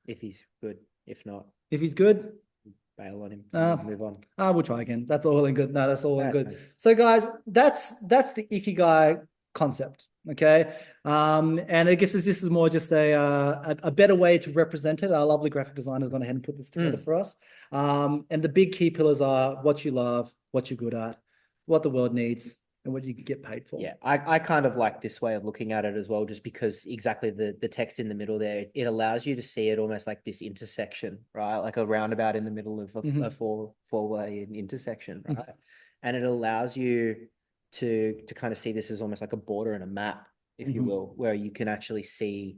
If he's good, if not, if he's good, bail on him. Move on. We'll try again. That's all in good. No, that's all in good. Fine. So guys, that's the Ikigai concept. Okay. And I guess this is more just a better way to represent it. Our lovely graphic designer has gone ahead and put this together for us. And the big key pillars are what you love, what you're good at, what the world needs, and what you can get paid for. Yeah, I kind of like this way of looking at it as well, just because exactly the text in the middle there, it allows you to see it almost like this intersection, right? Like a roundabout in the middle of a four-way intersection, right? And it allows you to kind of see this as almost like a border and a map, if you will, where you can actually see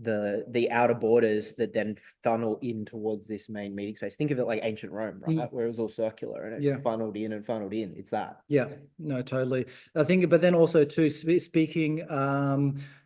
the outer borders that then funnel in towards this main meeting space. Think of it like ancient Rome, right? Where it was all circular and it funneled in and funneled in. It's that. Yeah, no, totally. I think, but then also too, speaking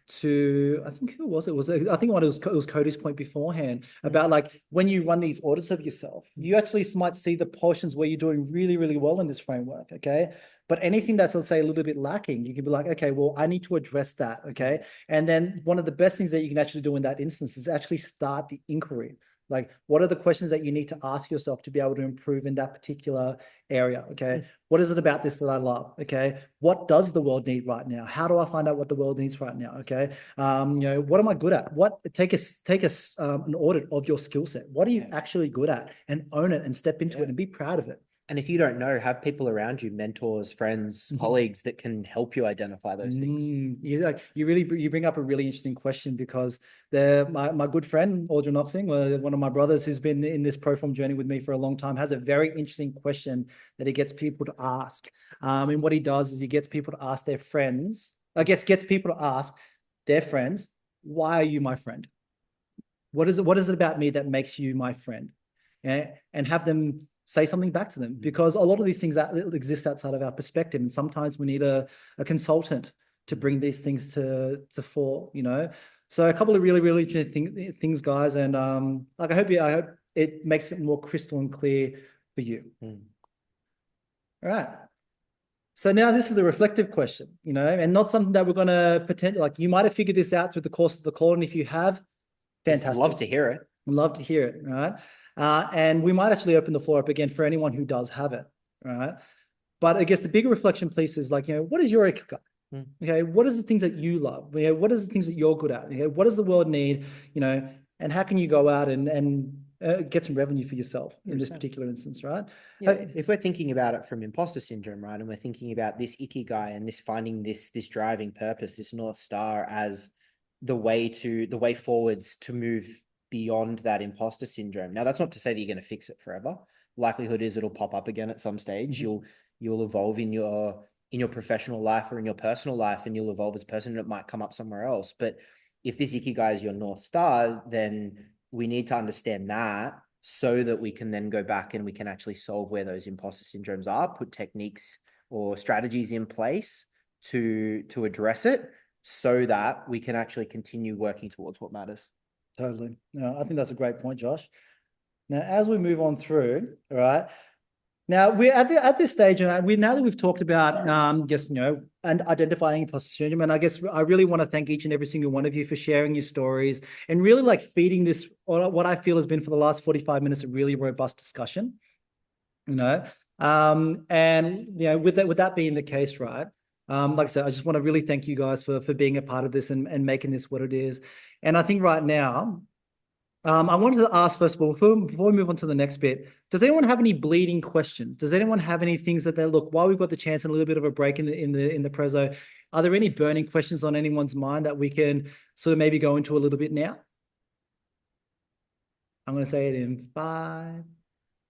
to, I think who was it? I think it was Cody's point beforehand about like when you run these audits of yourself, you actually might see the portions where you're doing really, really well in this framework. Okay. But anything that's, let's say, a little bit lacking, you can be like, okay, well, I need to address that. Okay. And then one of the best things that you can actually do in that instance is actually start the inquiry. Like, what are the questions that you need to ask yourself to be able to improve in that particular area? Okay. What is it about this that I love? Okay. What does the world need right now? How do I find out what the world needs right now? Okay. What am I good at? Take an audit of your skill set. What are you actually good at, and own it and step into it and be proud of it. And if you don't know, have people around you, mentors, friends, colleagues that can help you identify those things. You bring up a really interesting question, because my good friend, Aldrin Oxing, one of my brothers who's been in this ProForm journey with me for a long time, has a very interesting question that he gets people to ask. And what he does is he gets people to ask their friends, gets people to ask their friends, why are you my friend? What is it about me that makes you my friend? And have them say something back to them, because a lot of these things exist outside of our perspective, and sometimes we need a consultant to bring these things to fore. So a couple of really, really interesting things, guys, and I hope it makes it more crystal and clear for you. All right. So now this is the reflective question, and not something that we're going to pretend like you might have figured this out through the course of the call, and if you have, fantastic. Love to hear it. Love to hear it, right? And we might actually open the floor up again for anyone who does have it, right? But I guess the bigger reflection piece is like, what is your Ikigai? Okay, what is the things that you love? What is the things that you're good at? What does the world need? And how can you go out and get some revenue for yourself in this particular instance, right? Yeah, if we're thinking about it from imposter syndrome, right, and we're thinking about this Ikigai and this finding this driving purpose, this North Star as the way forwards to move beyond that imposter syndrome. Now, that's not to say that you're going to fix it forever. Likelihood is it'll pop up again at some stage. You'll evolve in your professional life or in your personal life, and you'll evolve as a person, and it might come up somewhere else. But if this Ikigai is your North Star, then we need to understand that, so that we can then go back and we can actually solve where those imposter syndromes are, put techniques or strategies in place to address it, so that we can actually continue working towards what matters. Totally. No, I think that's a great point, Josh. Now, as we move on through, all right, now we're at this stage, and now that we've talked about, and identifying imposter syndrome, and I guess I really want to thank each and every single one of you for sharing your stories and really like feeding this, what I feel has been for the last 45 minutes, a really robust discussion, and with that being the case, right? Like I said, I just want to really thank you guys for being a part of this and making this what it is. And I think right now, I wanted to ask first of all, before we move on to the next bit, does anyone have any bleeding questions? Does anyone have any things that they look, while we've got the chance and a little bit of a break in the prezzo, are there any burning questions on anyone's mind that we can sort of maybe go into a little bit now? I'm going to say it in 5,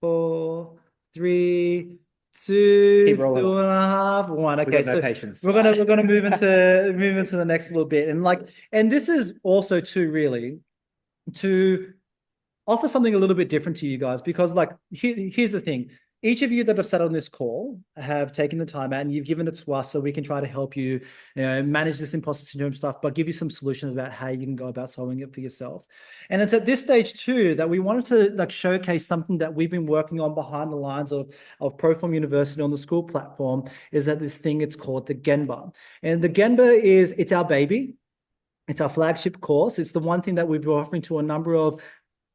4, 3, 2, Keep rolling. 2.5, 1. We've Okay, got no so patience. we're gonna move into the next little bit, and this is also too really to offer something a little bit different to you guys, because here's the thing. Each of you that have sat on this call have taken the time out and you've given it to us so we can try to help you, manage this imposter syndrome stuff, but give you some solutions about how you can go about solving it for yourself. And it's at this stage too that we wanted to showcase something that we've been working on behind the lines of Proform University on the school platform, is that this thing, it's called the Genba. And the Genba it's our baby. It's our flagship course. It's the one thing that we've been offering to a number of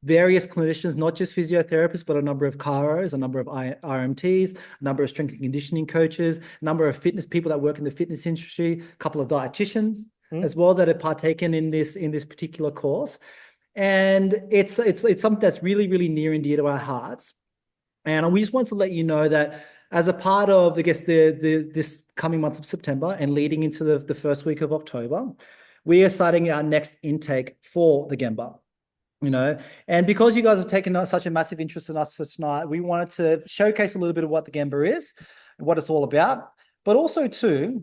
various clinicians, not just physiotherapists, but a number of chiros, a number of RMTs, a number of strength and conditioning coaches, a number of fitness people that work in the fitness industry, a couple of dietitians as well that have partaken in this particular course. And it's something that's really, really near and dear to our hearts. And we just want to let you know that as a part of, I guess, this coming month of September and leading into the first week of October, we are starting our next intake for the Gemba. And because you guys have taken such a massive interest in us tonight, we wanted to showcase a little bit of what the Gemba is, what it's all about, but also to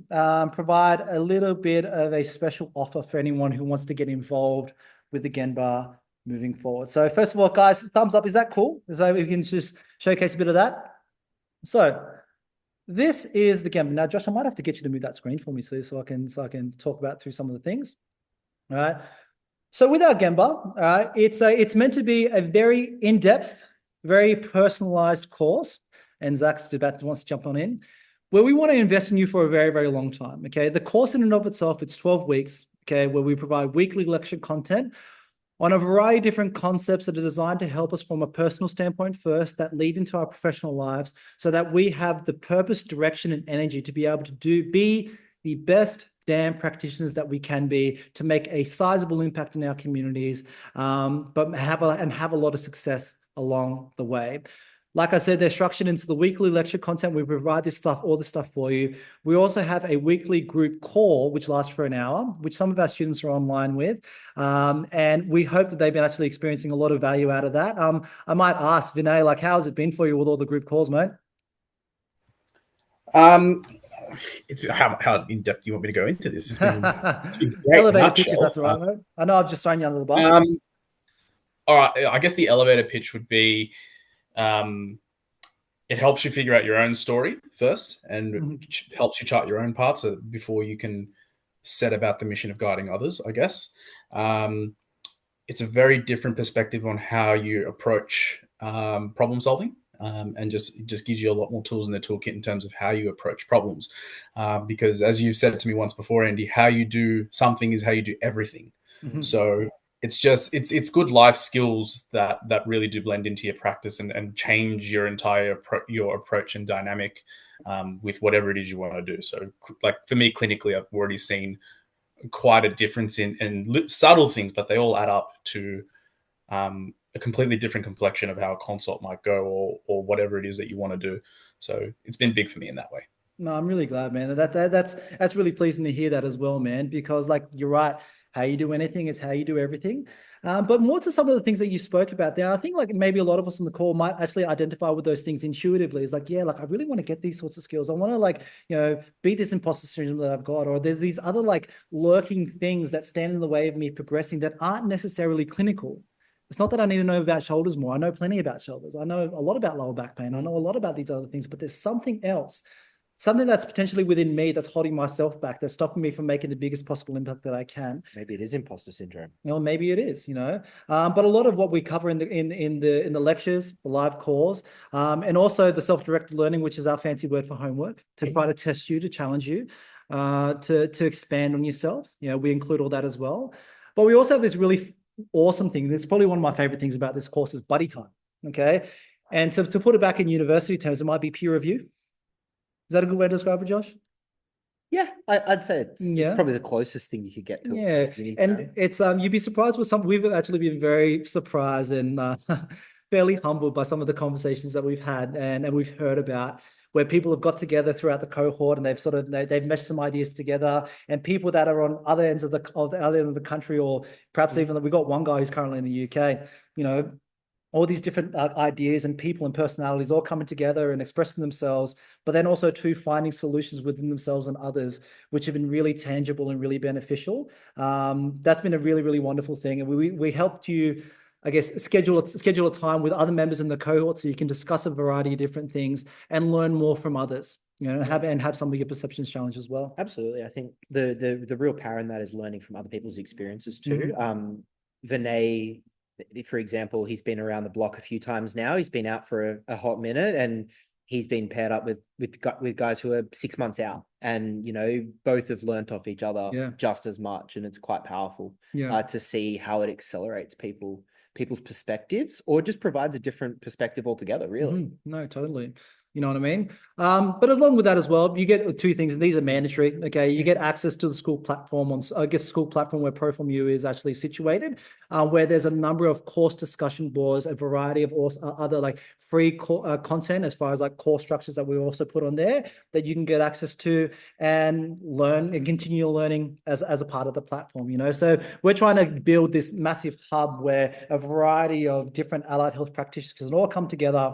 provide a little bit of a special offer for anyone who wants to get involved with the Gemba moving forward. So first of all, guys, thumbs up. Is that cool? So we can just showcase a bit of that. So this is the Gemba. Now, Josh, I might have to get you to move that screen for me, so I can talk about through some of the things. All right. So with our Gemba, it's meant to be a very in-depth, very personalized course. And Zach's wants to jump on in, where we want to invest in you for a very, very long time. Okay. The course in and of itself, it's 12 weeks. Okay. Where we provide weekly lecture content on a variety of different concepts that are designed to help us from a personal standpoint first, that lead into our professional lives, so that we have the purpose, direction, and energy to be able to be the best damn practitioners that we can be, to make a sizable impact in our communities, but have a lot of success along the way. Like I said, they're structured into the weekly lecture content. We provide all this stuff for you. We also have a weekly group call, which lasts for an hour, which some of our students are online with. And we hope that they've been actually experiencing a lot of value out of that. I might ask Vinay, how has it been for you with all the group calls, mate? It's how in depth do you want me to go into this? It's been great. Elevator pitch, if that's all right, mate. I know I've just thrown you under the bus. All right, I guess the elevator pitch would be, it helps you figure out your own story first, and helps you chart your own path before you can set about the mission of guiding others, I guess. It's a very different perspective on how you approach problem solving. And just gives you a lot more tools in the toolkit in terms of how you approach problems. Because as you said to me once before, Andy, how you do something is how you do everything. So it's good life skills that really do blend into your practice and change your entire your approach and dynamic with whatever it is you want to do. So for me, clinically, I've already seen quite a difference in subtle things, but they all add up to a completely different complexion of how a consult might go, or whatever it is that you want to do. So it's been big for me in that way. No, I'm really glad, man. That's really pleasing to hear that as well, man, because you're right. How you do anything is how you do everything. But more to some of the things that you spoke about there, I think maybe a lot of us on the call might actually identify with those things intuitively. It's I really want to get these sorts of skills. I want to beat this imposter syndrome that I've got, or there's these other lurking things that stand in the way of me progressing that aren't necessarily clinical. It's not that I need to know about shoulders more. I know plenty about shoulders. I know a lot about lower back pain. I know a lot about these other things, but there's something else, something that's potentially within me that's holding myself back, that's stopping me from making the biggest possible impact that I can. Maybe it is imposter syndrome. Maybe it is, but a lot of what we cover in the lectures, the live calls, and also the self-directed learning, which is our fancy word for homework, to try to test you, to challenge you, to expand on yourself. We include all that as well. But we also have this really awesome thing. It's probably one of my favorite things about this course is buddy time. Okay. And to put it back in university terms, it might be peer review. Is that a good way to describe it, Josh? Yeah, I'd say it's Yeah. probably the closest thing you could get to. Yeah, and it's you'd be surprised with some. We've actually been very surprised and fairly humbled by some of the conversations that we've had and we've heard about where people have got together throughout the cohort and they've sort of they've meshed some ideas together, and people that are on other ends of the other end of the country, or perhaps even we got one guy who's currently in the UK, you know, all these different ideas and people and personalities all coming together and expressing themselves, but then also too finding solutions within themselves and others, which have been really tangible and really beneficial. That's been a really, really wonderful thing. And we helped you, I guess, schedule a time with other members in the cohort so you can discuss a variety of different things and learn more from others, you know, have some of your perceptions challenged as well. Absolutely. I think the real power in that is learning from other people's experiences too. Vinay, for example, he's been around the block a few times now. He's been out for a hot minute, and he's been paired up with guys who are 6 months out, and you know, both have learnt off each other just as much, and it's quite powerful to see how it accelerates people's perspectives, or just provides a different perspective altogether, really. No, totally. You know what I mean? But along with that as well, you get two things, and these are mandatory. Okay, you get access to the school platform school platform where Proform U is actually situated, where there's a number of course discussion boards, a variety of other like free content as far as like course structures that we also put on there that you can get access to and learn and continue learning as a part of the platform. You know, so we're trying to build this massive hub where a variety of different allied health practitioners can all come together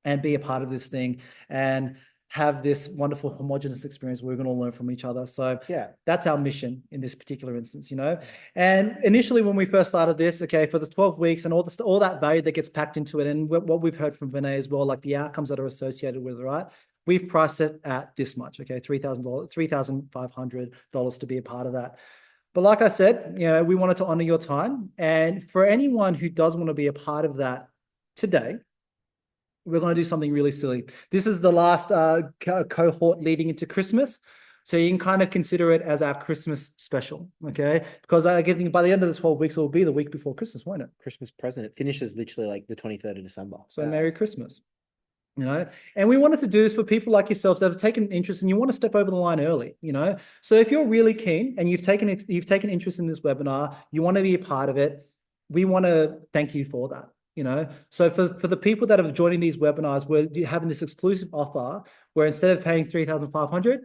and be a part of this thing and have this wonderful homogenous experience where we're going to learn from each other. So that's our mission in this particular instance, you know. And initially when we first started this, okay, for the 12 weeks and all that value that gets packed into it, and what we've heard from Vinay as well, like the outcomes that are associated with it, right? We've priced it at this much, okay, $3,000, $3,500 to be a part of that. But like I said, you know, we wanted to honor your time. And for anyone who does want to be a part of that today, we're going to do something really silly. This is the last cohort leading into Christmas. So you can kind of consider it as our Christmas special, okay? Because I think by the end of the 12 weeks, it will be the week before Christmas, won't it? Christmas present. It finishes literally like the 23rd of December. So Merry Christmas. You know, and we wanted to do this for people like yourselves that have taken interest and you want to step over the line early, you know. So if you're really keen and you've taken interest in this webinar, you want to be a part of it, we want to thank you for that. You know, so for the people that are joining these webinars, we're having this exclusive offer where instead of paying $3,500,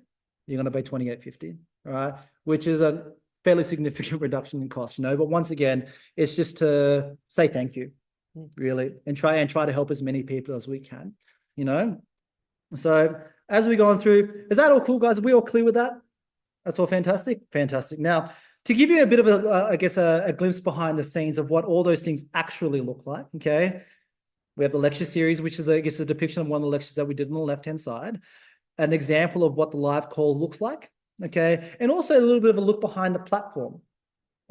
you're going to pay $2,850, right? Which is a fairly significant reduction in cost, you know. But once again, it's just to say thank you, really, and try to help as many people as we can, you know. So as we go on through, is that all cool, guys? Are we all clear with that? That's all fantastic? Fantastic. Now, to give you a bit of a glimpse behind the scenes of what all those things actually look like, okay? We have the lecture series, which is, I guess, a depiction of one of the lectures that we did on the left-hand side, an example of what the live call looks like, okay? And also a little bit of a look behind the platform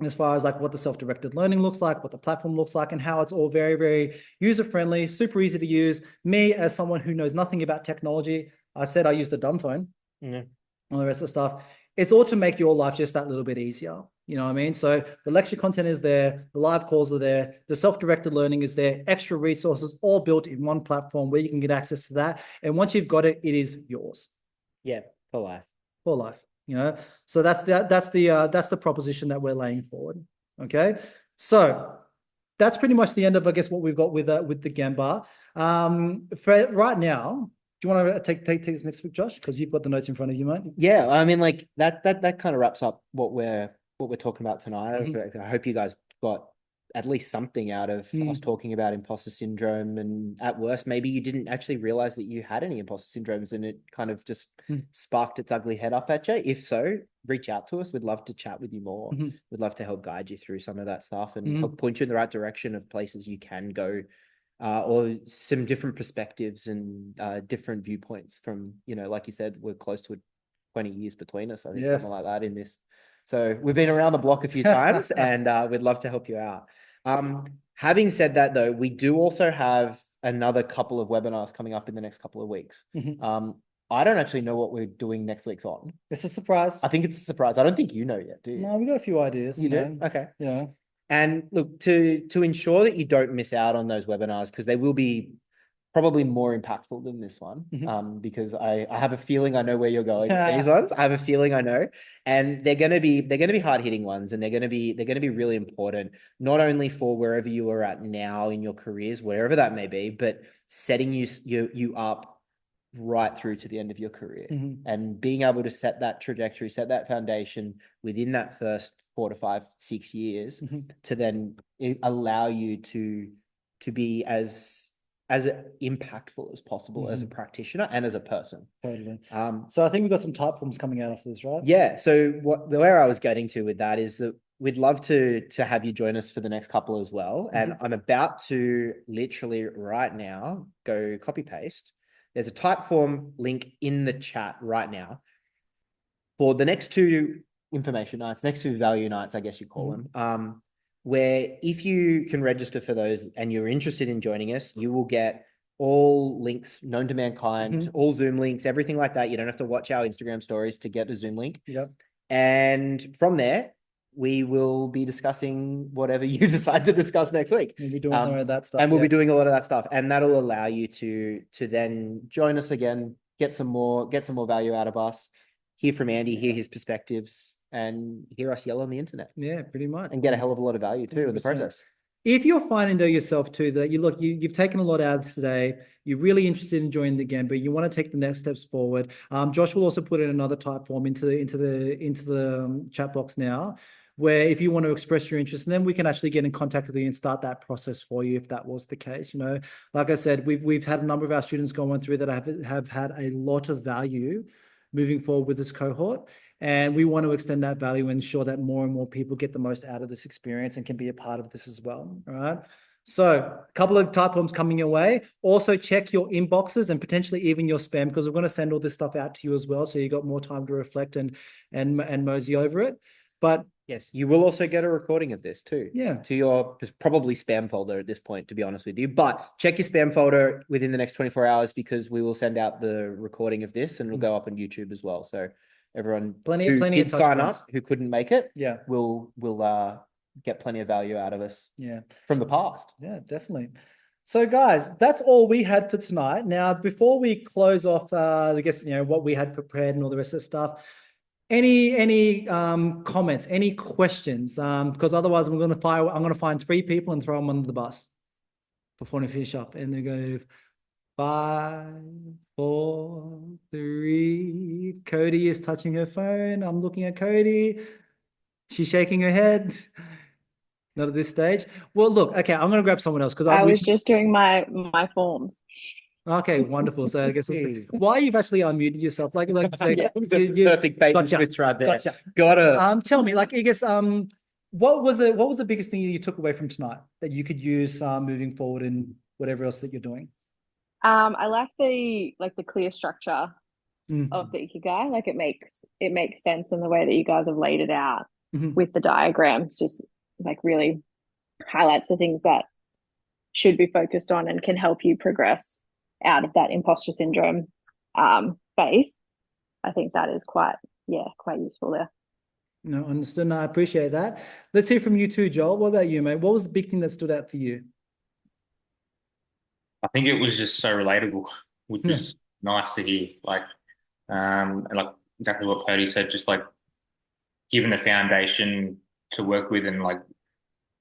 as far as like what the self-directed learning looks like, what the platform looks like, and how it's all very, very user-friendly, super easy to use. Me, as someone who knows nothing about technology, I said I used a dumb phone, all the rest of the stuff. It's all to make your life just that little bit easier. You know what I mean? So the lecture content is there, the live calls are there, the self-directed learning is there, extra resources all built in one platform where you can get access to that. And once you've got it, it is yours. Yeah, for life. For life. You know, so that's the proposition that we're laying forward. Okay, so that's pretty much the end of, I guess, what we've got with the Gemba. For right now, do you want to take this next week, Josh? Because you've got the notes in front of you, mate. Yeah, I mean, like that kind of wraps up what we're talking about tonight. I hope you guys got at least something out of us talking about imposter syndrome, and at worst, maybe you didn't actually realize that you had any imposter syndromes and it kind of just sparked its ugly head up at you. If so, reach out to us. We'd love to chat with you more. We'd love to help guide you through some of that stuff and help point you in the right direction of places you can go, or some different perspectives and different viewpoints from, you know, like you said, we're close to 20 years between us, I think, something like that in this. So we've been around the block a few times and we'd love to help you out. Having said that, though, we do also have another couple of webinars coming up in the next couple of weeks. I don't actually know what we're doing next week's on. It's a surprise. I think it's a surprise. I don't think you know yet, do you? No, we got a few ideas. You do? Okay. Yeah. And look, to ensure that you don't miss out on those webinars, because they will be probably more impactful than this one, because I have a feeling I know where you're going with these Yeah. ones. I have a feeling I know, and they're gonna be hard hitting ones, and they're gonna be really important, not only for wherever you are at now in your careers, wherever that may be, but setting you up right through to the end of your career, and being able to set that trajectory, set that foundation within that first 4 to 5, 6 years, to then allow you to be as impactful as possible as a practitioner and as a person. Totally. So I think we've got some type forms coming out after this, right? Yeah. So where I was getting to with that is that we'd love to have you join us for the next couple as well. And I'm about to literally right now go copy paste. There's a type form link in the chat right now for the next 2 information nights, next 2 value nights, I guess you call them. Where if you can register for those and you're interested in joining us, you will get all links known to mankind, all Zoom links, everything like that. You don't have to watch our Instagram stories to get a Zoom link. Yep. And from there, we will be discussing whatever you decide to discuss next week. We'll be doing a lot of that stuff. And we'll be doing a lot of that stuff. And that'll allow you to then join us again, get some more value out of us, hear from Andy, hear his perspectives, and hear us yell on the internet. Yeah, pretty much. And get a hell of a lot of value too in the 100%. process. If you're finding though yourself too that you've taken a lot out today, you're really interested in joining the game, but you want to take the next steps forward. Josh will also put in another type form into the chat box now, where if you want to express your interest, and then we can actually get in contact with you and start that process for you if that was the case. You know, like I said, we've had a number of our students going through that have had a lot of value moving forward with this cohort. And we want to extend that value and ensure that more and more people get the most out of this experience and can be a part of this as well. All right. So a couple of type forms coming your way. Also check your inboxes and potentially even your spam, because we're going to send all this stuff out to you as well. So you got more time to reflect and mosey over it. But yes, you will also get a recording of this too. Yeah. To your probably spam folder at this point, to be honest with you. But check your spam folder within the next 24 hours, because we will send out the recording of this and it'll go up on YouTube as well. So everyone who did sign up, who couldn't make it, will get plenty of value out of us from the past. Yeah, definitely. So guys, that's all we had for tonight. Now, before we close off, I guess, what we had prepared and all the rest of the stuff, any comments, any questions? Because otherwise I'm going to find 3 people and throw them under the bus before we finish up. And they're going to 5, 4, 3. Cody is touching her phone. I'm looking at Cody. She's shaking her head. Not at this stage. Well, look, okay, I'm going to grab someone else because I was just doing my forms. Okay, wonderful. So I guess why you've actually unmuted yourself, like yeah, perfect bait and switch right there. Gotcha. Got it. Tell me, I guess, what was the biggest thing you took away from tonight that you could use moving forward in whatever else that you're doing? I like the clear structure of the Ikigai. Like it makes sense in the way that you guys have laid it out with the diagrams. Just like really highlights the things that should be focused on and can help you progress out of that imposter syndrome phase. I think that is quite useful there. No, understood. No, I appreciate that. Let's hear from you too, Joel. What about you, mate? What was the big thing that stood out for you? I think it was just so relatable, which was nice to hear. And like exactly what Cody said, just like given a foundation to work with and like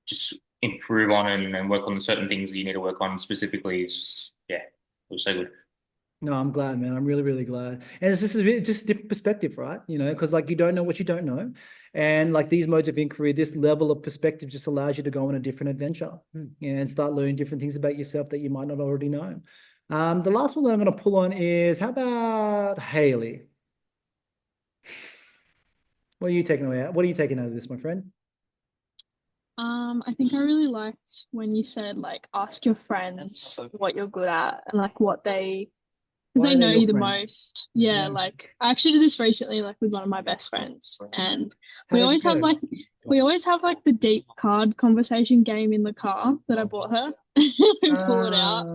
just improve on and work on certain things that you need to work on specifically is just, it was so good. No, I'm glad, man. I'm really, really glad. And it's just a different perspective, right? Because you don't know what you don't know. And like these modes of inquiry, this level of perspective just allows you to go on a different adventure and start learning different things about yourself that you might not already know. The last one that I'm going to pull on is, how about Haley? What are you taking away? What are you taking out of this, my friend? I think I really liked when you said ask your friends what you're good at and what they, because they know you the most. Yeah, I actually did this recently with one of my best friends, and we always have the deep card conversation game in the car that I bought her. We pull it out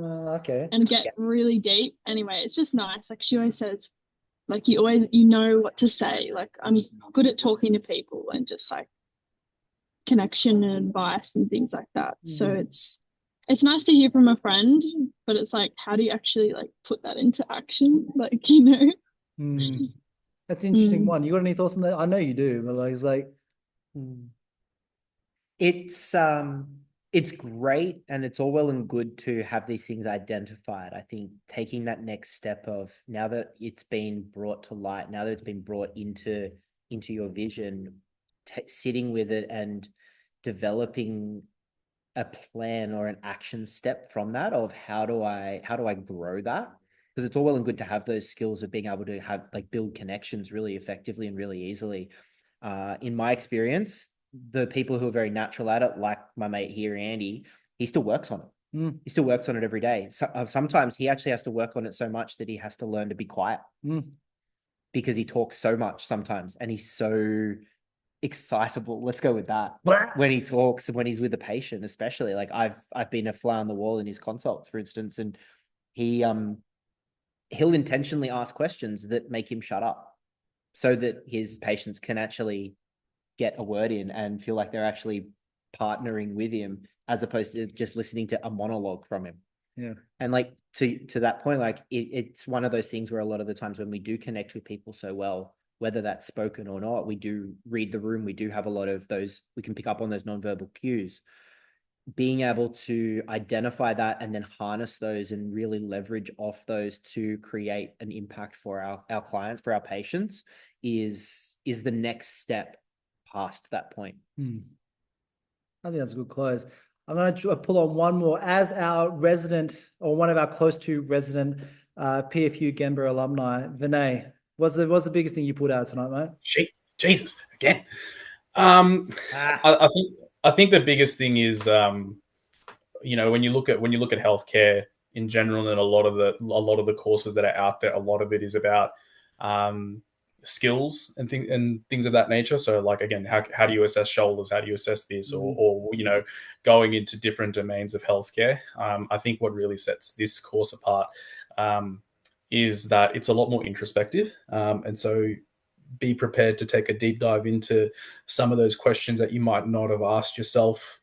and get really deep. Anyway, it's just nice. She always says you know what to say. I'm good at talking to people and just connection and advice and things like that. So it's it's nice to hear from a friend, but it's like, how do you actually like put that into action? It's like, you know. That's an interesting Mm. one. You got any thoughts on that? I know you do, but like, it's like, it's great, and it's all well and good to have these things identified. I think taking that next step of, now that it's been brought to light, now that it's been brought into your vision, sitting with it and developing a plan or an action step from that of how do I grow that? Because it's all well and good to have those skills of being able to have like build connections really effectively and really easily. In my experience, the people who are very natural at it, like my mate here, Andy, he still works on it. He still works on it every day. So, sometimes he actually has to work on it so much that he has to learn to be quiet because he talks so much sometimes, and he's so excitable. Let's go with that. When he talks and when he's with a patient, especially, like I've been a fly on the wall in his consults, for instance, and he'll intentionally ask questions that make him shut up so that his patients can actually get a word in and feel like they're actually partnering with him, as opposed to just listening to a monologue from him. Yeah. And like to that point, like it's one of those things where a lot of the times when we do connect with people so well, whether that's spoken or not, we do read the room, we do have a lot of those, we can pick up on those nonverbal cues. Being able to identify that and then harness those and really leverage off those to create an impact for our clients, for our patients, is the next step past that point. I think that's a good close. I'm going to pull on one more. As our resident, or one of our close to resident PFU Gemba alumni, Vinay, what's the biggest thing you put out tonight, mate? Jesus, again. I think the biggest thing is, you know, when you look at healthcare in general, and a lot of the courses that are out there, a lot of it is about skills and things of that nature. So like, again, how do you assess shoulders? How do you assess this? Or you know, going into different domains of healthcare. I think what really sets this course apart is that it's a lot more introspective. And so be prepared to take a deep dive into some of those questions that you might not have asked yourself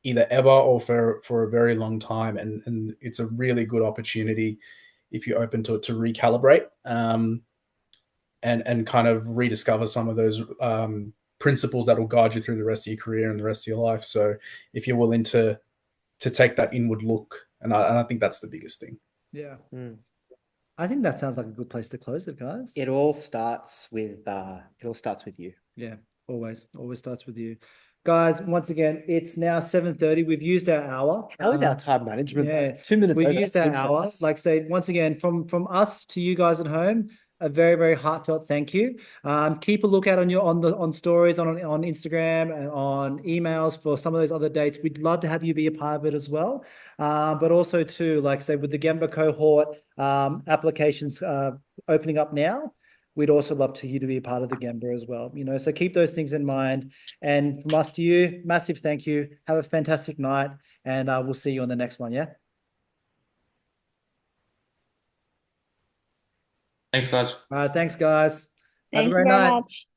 either ever or for a very long time. And it's a really good opportunity, if you're open to it, to recalibrate and kind of rediscover some of those principles that will guide you through the rest of your career and the rest of your life. So if you're willing to take that inward look, and I think that's the biggest thing. Yeah. I think that sounds like a good place to close it, guys. It all starts with you. Yeah, always starts with you. Guys, once again, it's now 7:30. We've used our hour. How is our time management? Yeah, 2 minutes. we've over. used That's our good for hour. us. Like I say, once again, from us to you guys at home, a very, very heartfelt thank you. Keep a lookout on stories on Instagram and on emails for some of those other dates. We'd love to have you be a part of it as well. But also too, like I say, with the Gemba cohort applications opening up now, we'd also love you to be a part of the Gemba as well. You know, so keep those things in mind. And from us to you, massive thank you. Have a fantastic night, and we'll see you on the next one. Yeah. Thanks, guys. All right. Thanks, guys. Have Thank a you great very night. much.